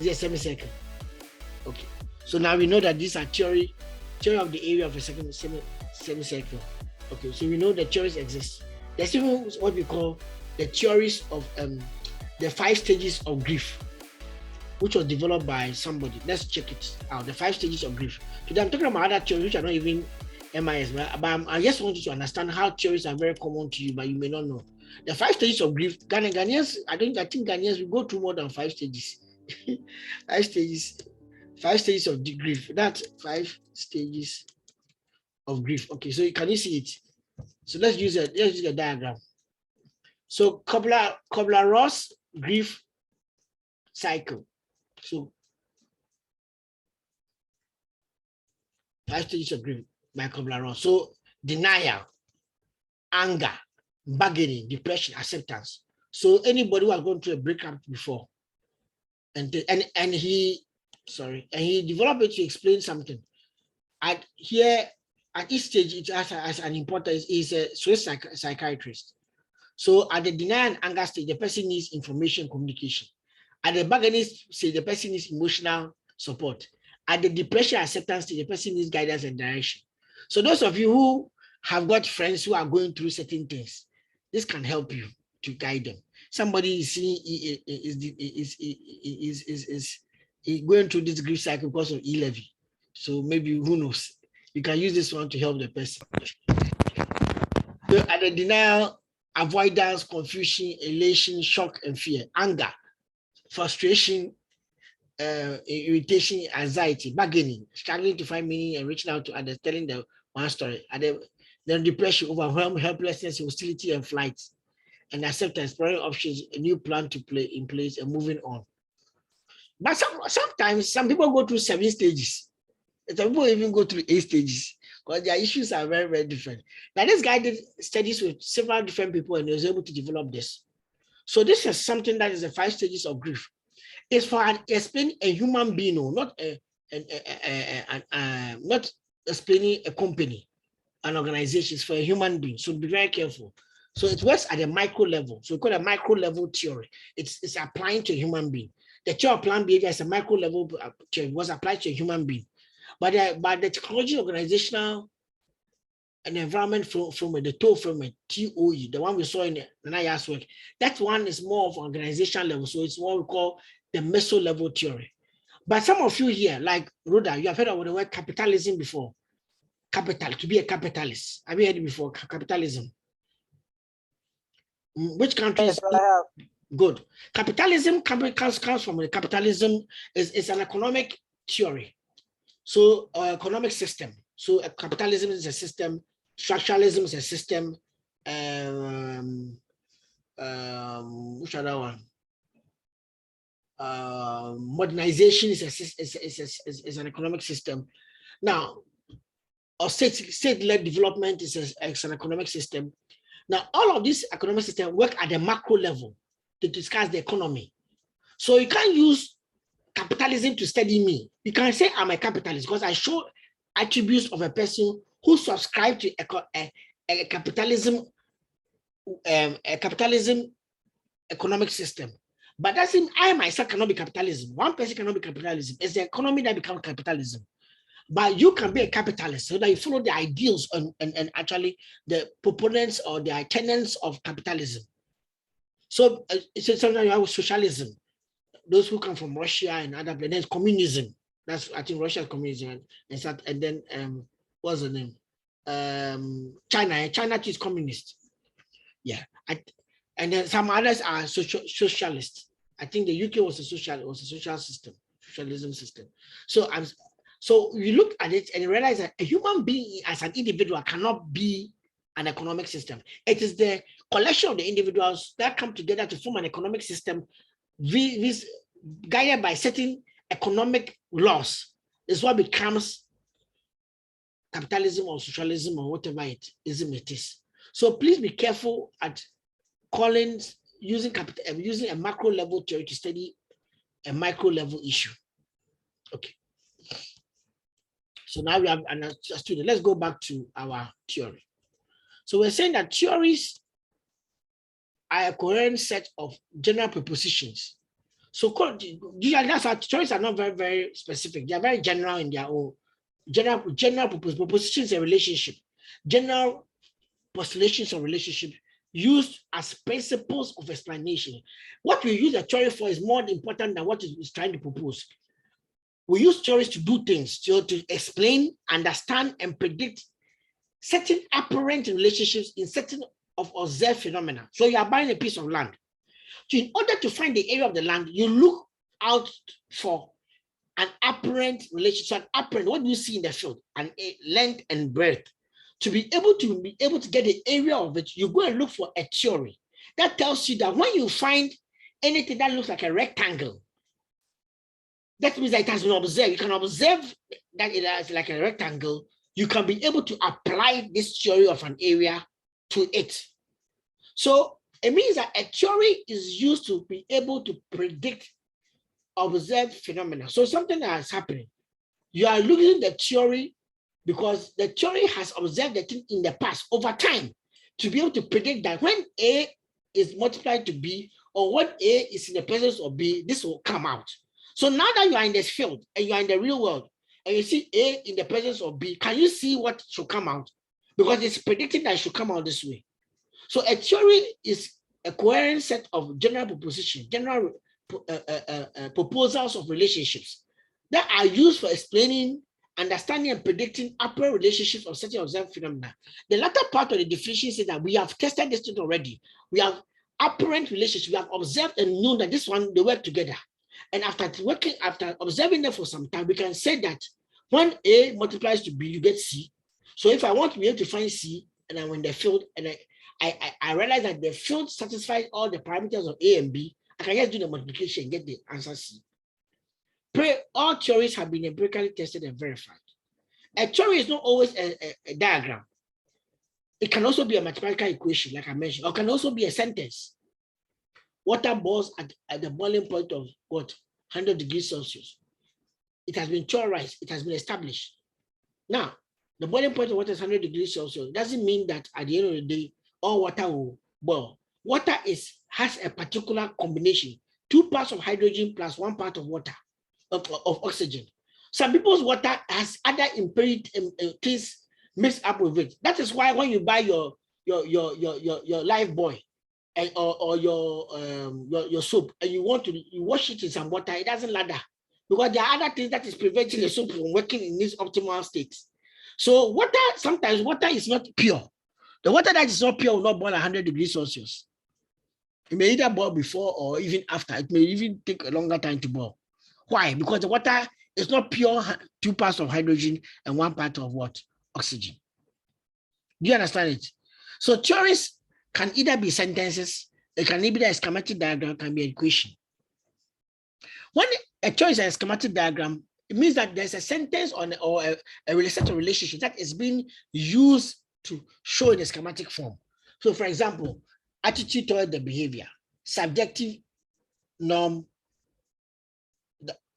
Is a semicircle. Okay. So now we know that these are theory of the area of a semicircle. Okay. So we know that theories exist. There's even what we call the theories of the 5 stages of grief, which was developed by somebody. Let's check it out. The 5 stages of grief. Today I'm talking about other theories which are not even MIS, but I just want you to understand how theories are very common to you, but you may not know. The 5 stages of grief, Ghanaians, I think Ghanaians will go through more than 5 stages. 5 stages of the grief. That's 5 stages of grief. Okay, so can you see it? So let's use a diagram. So Kubler-Ross grief cycle. So 5 stages of grief by Kubler-Ross. So denial, anger, bargaining, depression, acceptance. So anybody who has gone through a breakup before, and he developed it to explain something. At each stage, it has an importance. He's a Swiss psychiatrist. So at the denial and anger stage, the person needs information communication. At the bargaining stage, the person needs emotional support. At the depression acceptance stage, the person needs guidance and direction. So those of you who have got friends who are going through certain things, this can help you to guide them. Somebody is seeing is going through this grief cycle because of E-levy. So maybe, who knows? You can use this one to help the person. So at the denial, avoidance, confusion, elation, shock, and fear, anger, frustration, irritation, anxiety, bargaining, struggling to find meaning and reaching out to others, telling them one story. And then depression, overwhelm, helplessness, hostility, and flight, and acceptance, exploring options, a new plan to play in place, and moving on. But sometimes some people go through 7 stages. Some people even go through 8 stages because their issues are very, very different. Now, this guy did studies with several different people and he was able to develop this. So this is something that is the 5 stages of grief. It's for explaining a human being, not not explaining a company, an organization. It's for a human being. So be very careful. So it works at a micro level. So we call it a micro level theory. It's applying to a human being. The theory of planned behavior is a micro level theory, was applied to a human being. But the technology, organizational, and environment framework, the TOE framework, TOE, the one we saw in the NIAS work, that one is more of organizational level. So it's what we call the meso level theory. But some of you here, like Rhoda, you have heard of the word capitalism before. Capital, to be a capitalist. Have you heard it before? Capitalism. Which countries? Yes, I have. Good. Capitalism comes from the capitalism is an economic theory. So economic system. So capitalism is a system. Structuralism is a system. Which other one? Modernization is an economic system. Now, or state-led development is an economic system. Now, all of these economic systems work at the macro level to discuss the economy. So you can't use capitalism to study me. You can say I'm a capitalist because I show attributes of a person who subscribes to a capitalism economic system. But that's in I myself cannot be capitalism. One person cannot be capitalism. It's the economy that becomes capitalism. But you can be a capitalist so that you follow the ideals and actually the proponents or the tenants of capitalism. So sometimes you have socialism. Those who come from Russia and other places, communism. That's I think Russia's communism, and then what's the name? China. China is communist. Yeah, and then some others are socialist. I think the UK was a socialism system. So you look at it and you realize that a human being as an individual cannot be an economic system. It is the collection of the individuals that come together to form an economic system guided by certain economic laws. Is what becomes capitalism or socialism or whatever it is. So please be careful at using a macro level theory to study a micro level issue. Okay. So now we have understood it. Let's go back to our theory. So we're saying that theories are a coherent set of general propositions. So that's our theories are not very, very specific. They are very general in their own. General propositions and relationship. General postulations of relationship used as principles of explanation. What we use a theory for is more important than what it is trying to propose. We use theories to do things, to explain, understand, and predict certain apparent relationships in certain of observed phenomena. So you are buying a piece of land. So in order to find the area of the land, you look out for an apparent relationship. So what do you see in the field? An length and breadth. To be able to get the area of it, you go and look for a theory that tells you that when you find anything that looks like a rectangle, that means that it has been observed. You can observe that it is like a rectangle. You can be able to apply this theory of an area to it. So it means that a theory is used to be able to predict observed phenomena. So something that is happening, you are looking at the theory because the theory has observed the thing in the past over time to be able to predict that when A is multiplied to B or when A is in the presence of B, this will come out. So now that you are in this field and you are in the real world and you see A in the presence of B, can you see what should come out? Because it's predicting that it should come out this way. So a theory is a coherent set of general propositions, general proposals of relationships that are used for explaining, understanding, and predicting upper relationships of certain observed phenomena. The latter part of the definition says that we have tested this thing already. We have apparent relationships. We have observed and known that this one, they work together. And after observing them for some time, we can say that when A multiplies to B, you get C. So if I want to be able to find C and I'm in the field and I realize that the field satisfies all the parameters of A and B, I can just do the multiplication and get the answer C. All theories have been empirically tested and verified. A theory is not always a diagram. It can also be a mathematical equation, like I mentioned, or can also be a sentence. Water boils at the boiling point of what? 100 degrees Celsius. It has been theorized, it has been established. Now, the boiling point of water is 100 degrees Celsius. Doesn't mean that at the end of the day, all water will boil. Water has a particular combination, 2 parts of hydrogen plus 1 part of water, of oxygen. Some people's water has other things mixed up with it. That is why when you buy your life boy or your soap and you wash it in some water, it doesn't lather because there are other things that is preventing the soap from working in its optimal state. So sometimes water is not pure. The water that is not pure will not boil 100 degrees Celsius. It may either boil before or even after. It may even take a longer time to boil. Why? Because the water is not pure 2 parts of hydrogen and 1 part of what? Oxygen. Do you understand it? So theories can either be sentences, it can either be a schematic diagram, can be an equation. When a theory is a schematic diagram, it means that there's a sentence or a set of relationships that is being used to show in a schematic form. So for example, attitude toward the behavior, subjective norm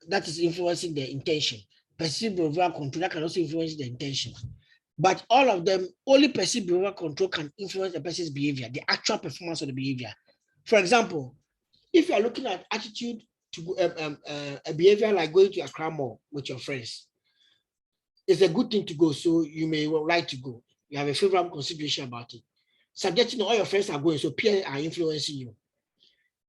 that is influencing the intention, perceived behavioral control that can also influence the intention. But all of them, only perceived behavioral control can influence a person's behavior, the actual performance of the behavior. For example, if you are looking at attitude to a behavior like going to Accra Mall with your friends, it's a good thing to go, so you may like to go. You have a favorable consideration about it. Subjecting all your friends are going, so peers are influencing you.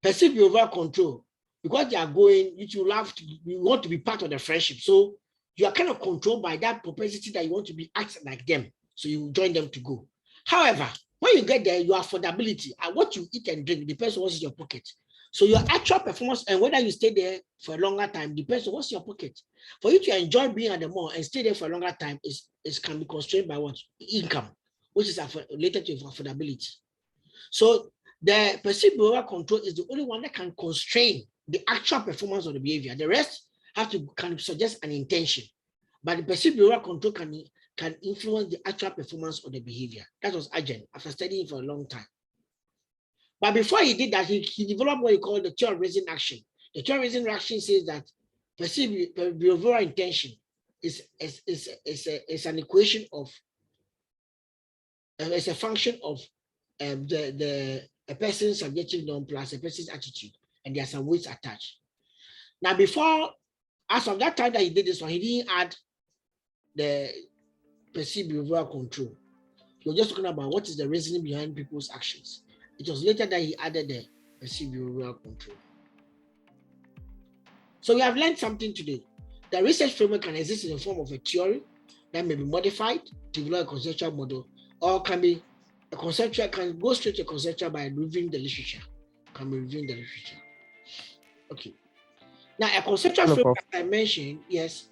Perceived behavioral control, because they are going, you want to be part of the friendship. So you are kind of controlled by that propensity that you want to be acting like them. So you join them to go. However, when you get there, your affordability and what you eat and drink depends on what's in your pocket. So your actual performance and whether you stay there for a longer time depends on what's in your pocket. For you to enjoy being at the mall and stay there for a longer time can be constrained by what? Income, which is related to affordability. So the perceived behavioral control is the only one that can constrain the actual performance of the behavior. The rest have to kind of suggest an intention, but the perceived behavioral control can influence the actual performance of the behavior. That was Agent after studying for a long time. But before he did that, he developed what he called the theory of reason action. The theory of reason action says that perceived behavioral intention is an equation of, it's a function of a person's subjective norm plus a person's attitude, and there are some weights attached. Now, as of that time that he did this one, he didn't add the perceived behavioral control. He was just talking about what is the reasoning behind people's actions. It was later that he added the perceived behavioral control. So we have learned something today. The research framework can exist in the form of a theory that may be modified to develop a conceptual model, or can go straight to a conceptual by reviewing the literature. Okay. Now, a conceptual framework, as I mentioned, yes.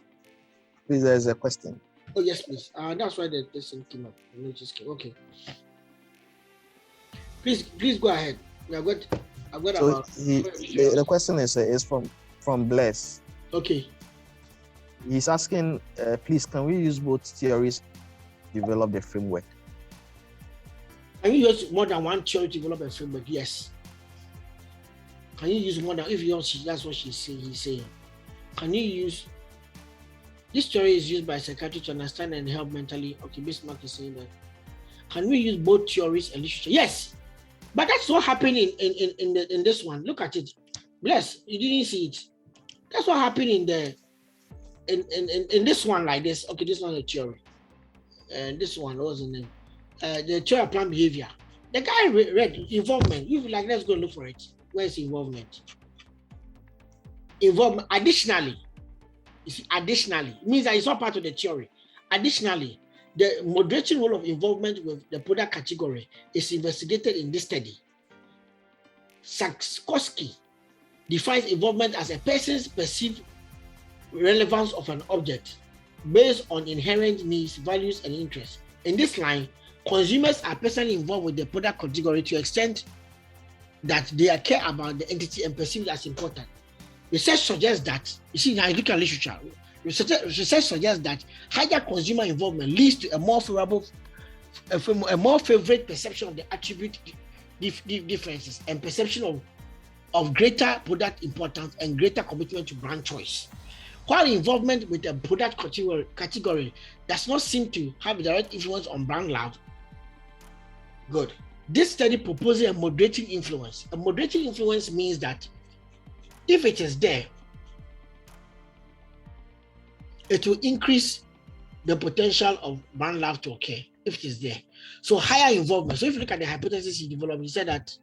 Please, there's a question. Oh, yes, please. That's why the thing came up. Okay. Please go ahead. The question is from Bless. Okay. He's asking, please, can we use both theories to develop the framework? Can you use more than one theory to develop a framework? Yes. Can you use more than, that's what he's saying. Can you use, this theory is used by psychiatrists to understand and help mentally. Okay, Bismarck is saying that. Can we use both theories and literature? Yes. But that's what happened in this one. Look at it. Bless, you didn't see it. That's what happened in this one like this. Okay, this one is a theory. And this one was in the theory of planned behavior. The guy read involvement. You like, let's go look for it. Where's involvement? Involvement. Additionally, you see, additionally, it means that it's not part of the theory. Additionally, the moderating role of involvement with the product category is investigated in this study. Sakowski defines involvement as a person's perceived relevance of an object based on inherent needs, values, and interests, In this line, consumers are personally involved with the product category to the extent that they care about the entity and perceive it as important. Research suggests that, you see, now you look at literature, research suggests that higher consumer involvement leads to a more favorable, a more favorite perception of the attribute differences and perception of greater product importance and greater commitment to brand choice. While involvement with a product category does not seem to have a direct influence on brand love, good. This study proposes a moderating influence. A moderating influence means that if it is there, it will increase the potential of brand love to occur if it is there. So higher involvement. So if you look at the hypothesis he developed, he said that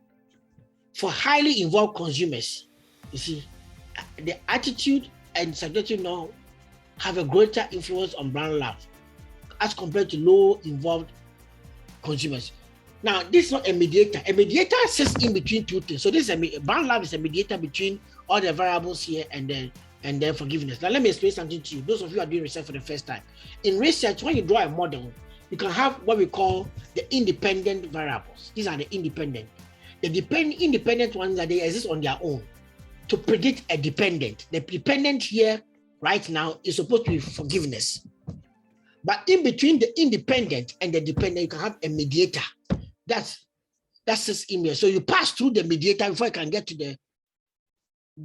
for highly involved consumers, you see, the attitude and subjective norm have a greater influence on brand love as compared to low involved consumers. Now, this is not a mediator. A mediator sits in between two things. So this is brand love is a mediator between all the variables here and then forgiveness. Now, let me explain something to you. Those of you who are doing research for the first time. In research, when you draw a model, you can have what we call the independent variables. These are the independent. The independent ones that they exist on their own to predict a dependent. The dependent here right now is supposed to be forgiveness. But in between the independent and the dependent, you can have a mediator. That's this image. So you pass through the mediator before you can get to the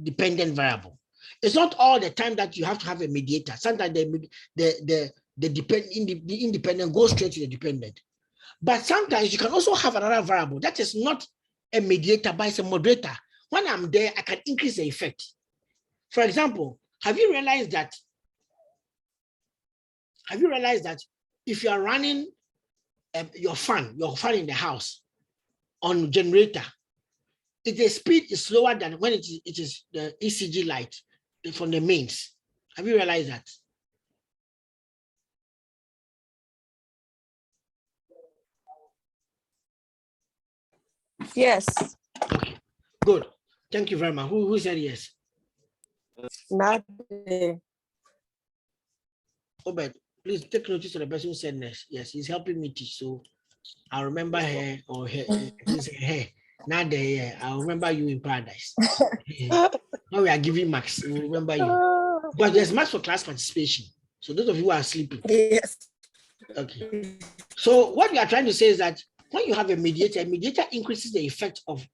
dependent variable. It's not all the time that you have to have a mediator. Sometimes the independent goes straight to the dependent. But sometimes you can also have another variable that is not a mediator, but it's a moderator. When I'm there, I can increase the effect. For example, have you realized that if you are running your fan in the house on generator, the speed is slower than when it is the ECG light from the mains? Have you realized that? Yes. Okay, good. Thank you very much. Who said yes? Nothing. Obed, please take notice of the person who said yes. Yes, he's helping me teach. So I'll remember her or her. He's her. Not there. I'll remember you in paradise. Now we are giving marks. We'll remember you. But there's marks for class participation. So those of you who are sleeping. Yes. Okay. So what we are trying to say is that when you have a mediator increases the effect of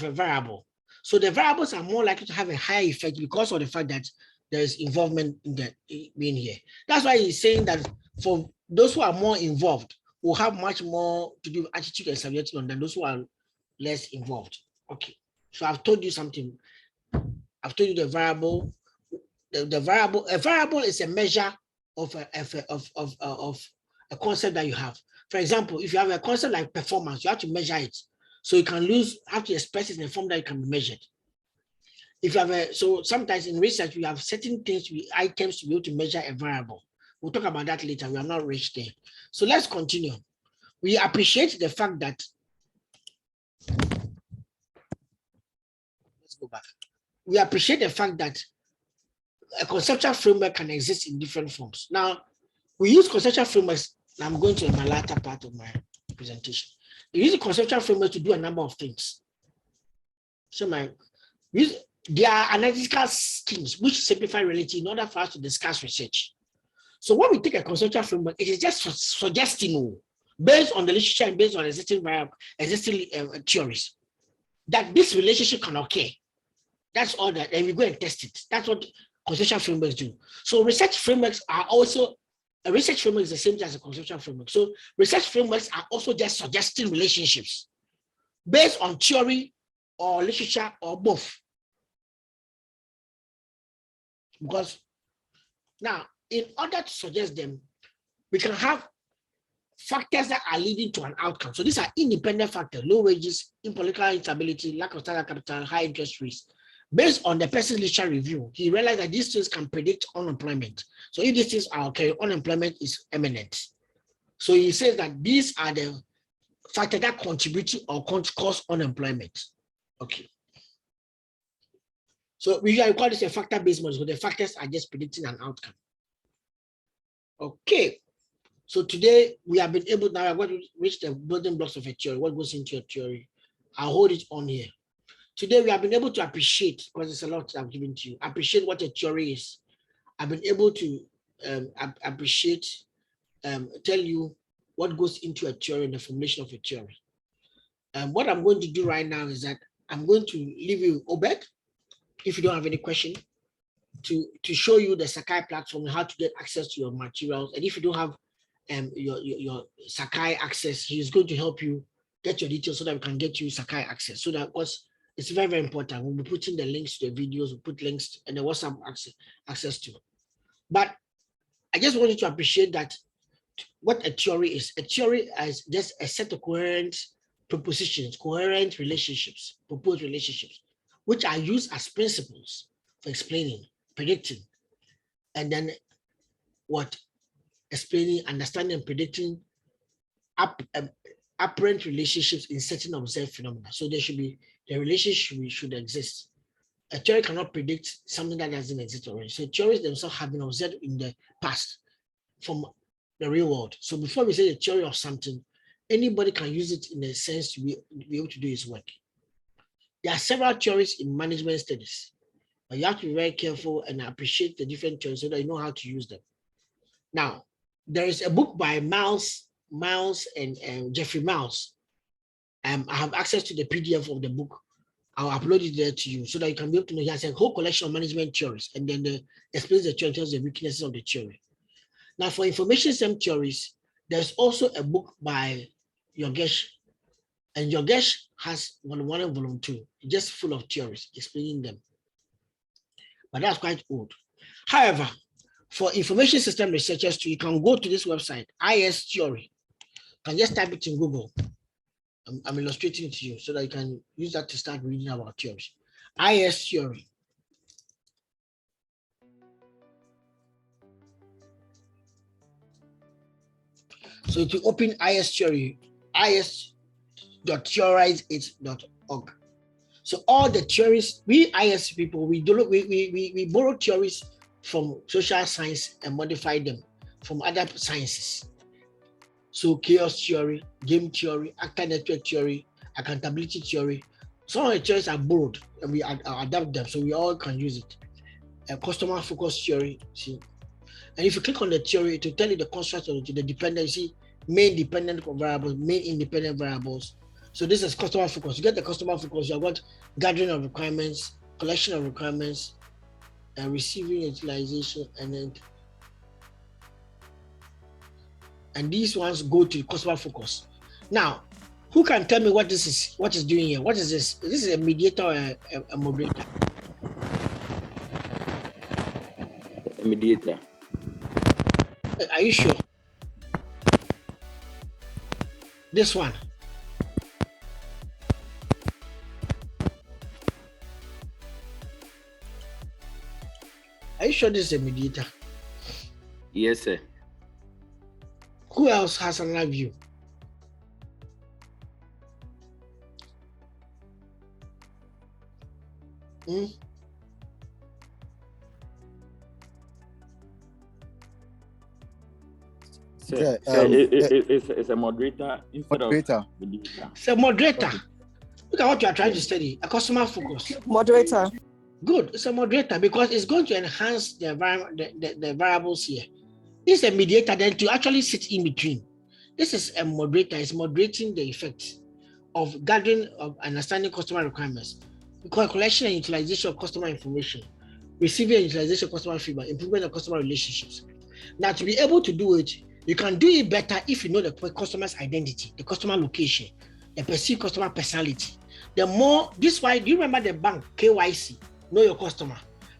a variable. So the variables are more likely to have a higher effect because of the fact that there is involvement in the being here. That's why he's saying that for those who are more involved will have much more to do with attitude and subjective than those who are less involved. Okay. So I've told you something. I've told you the variable. A variable is a measure of a concept that you have. For example, if you have a concept like performance, you have to measure it. So you can have to express it in a form that it can be measured. If you have so sometimes in research, we have certain things, items to be able to measure a variable. We'll talk about that later. We are not reached there. So let's continue. We appreciate the fact that, let's go back. We appreciate the fact that a conceptual framework can exist in different forms. Now, we use conceptual frameworks. I'm going to my latter part of my presentation. We use a conceptual framework to do a number of things. So there are analytical schemes which simplify reality in order for us to discuss research. So when we take a conceptual framework, it is just suggesting, based on the literature and based on existing theories, that this relationship can occur. That's all that, and we go and test it. That's what conceptual frameworks do. So research frameworks are also, a research framework is the same thing as a conceptual framework. So research frameworks are also just suggesting relationships based on theory or literature or both. Because now, in order to suggest them, we can have factors that are leading to an outcome. So these are independent factors: low wages, political instability, lack of standard capital, high interest rates. Based on the person's literature review, he realized that these things can predict unemployment. So if these things are okay, unemployment is imminent. So he says that these are the factors that contribute to or cause unemployment. Okay. So we call this a factor-based model. So the factors are just predicting an outcome. Okay. So today we have been able, now I'm going to reach the building blocks of a theory. What goes into a theory? I'll hold it on here. Today we have been able to appreciate, because it's a lot I've given to you, appreciate what a theory is. I've been able to appreciate, tell you what goes into a theory and the formulation of a theory. And what I'm going to do right now is that I'm going to leave you Obed, if you don't have any question, to show you the Sakai platform, how to get access to your materials. And if you don't have your Sakai access, he's going to help you get your details so that we can get you Sakai access. So that was, it's very, very important. We'll be putting the links to the videos, we'll put links and the WhatsApp access to. But I just want you to appreciate that what a theory is. A theory is just a set of coherent propositions, coherent relationships, proposed relationships, which are used as principles for explaining, predicting, and then what? Explaining, understanding, and predicting apparent relationships in certain observed phenomena. So there should be, the relationship should exist. A theory cannot predict something that doesn't exist already. So theories themselves have been observed in the past from the real world. So before we say the theory of something, anybody can use it in a sense to be able to do his work. There are several theories in management studies, but you have to be very careful and appreciate the different theories so that you know how to use them. Now, there is a book by Miles and Jeffrey Miles. I have access to the PDF of the book. I'll upload it there to you so that you can be able to know. He has a whole collection of management theories, and then explains the theory, tells the weaknesses of the theory. Now, for information system theories, there's also a book by Yogesh, and Yogesh has volume 1 and volume 2, just full of theories explaining them. But that's quite old. However, for information system researchers too, you can go to this website, IS Theory. You can just type it in Google. I'm illustrating it to you so that you can use that to start reading about theories. IS Theory. So if you open IS Theory, is.theorizeit.org. So all the theories, we IS people, we borrow theories from social science and modify them from other sciences. So chaos theory, game theory, actor network theory, accountability theory. Some of the theories are borrowed and we adapt them so we all can use it. A customer focus theory, see. And if you click on the theory, it will tell you the construct of the dependency, main dependent variables, main independent variables. So this is customer focus. You get the customer focus, you have got gathering of requirements, collection of requirements, and receiving utilization, and these ones go to customer focus. Now, who can tell me what this is? What is doing here? What is this? This is a mediator or a moderator? A mediator. Are you sure? This one. Are you sure this is a mediator? Yes, sir. Who else has another view? Sir, Okay, it's a moderator instead moderator. of mediator. It's a moderator. Look at what you are trying to study. A customer focus. Moderator. Good. It's a moderator because it's going to enhance the variables here. This is a mediator then to actually sit in between. This is a moderator. It's moderating the effects of gathering of understanding customer requirements, collection and utilization of customer information, receiving and utilization of customer feedback, improvement of customer relationships. Now, to be able to do it, you can do it better if you know the customer's identity, the customer location, the perceived customer personality. The more, this why, do you remember the bank, KYC, know your customer?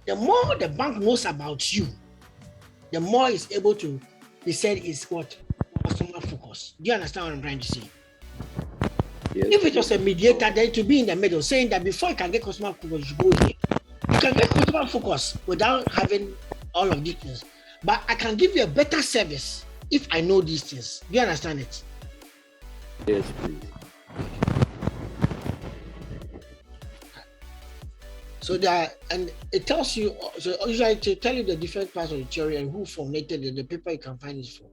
The more the bank knows about you, the more it's able to be said is what? Customer focus. Do you understand what I'm trying to say? Yes. If it was a mediator, then to be in the middle, saying that before you can get customer focus, you go here. You can get customer focus without having all of these things. But I can give you a better service if I know these things. Do you understand it? Yes, please. So that, and it tells you, so usually to tell you the different parts of the theory and who formulated it, the paper you can find is for.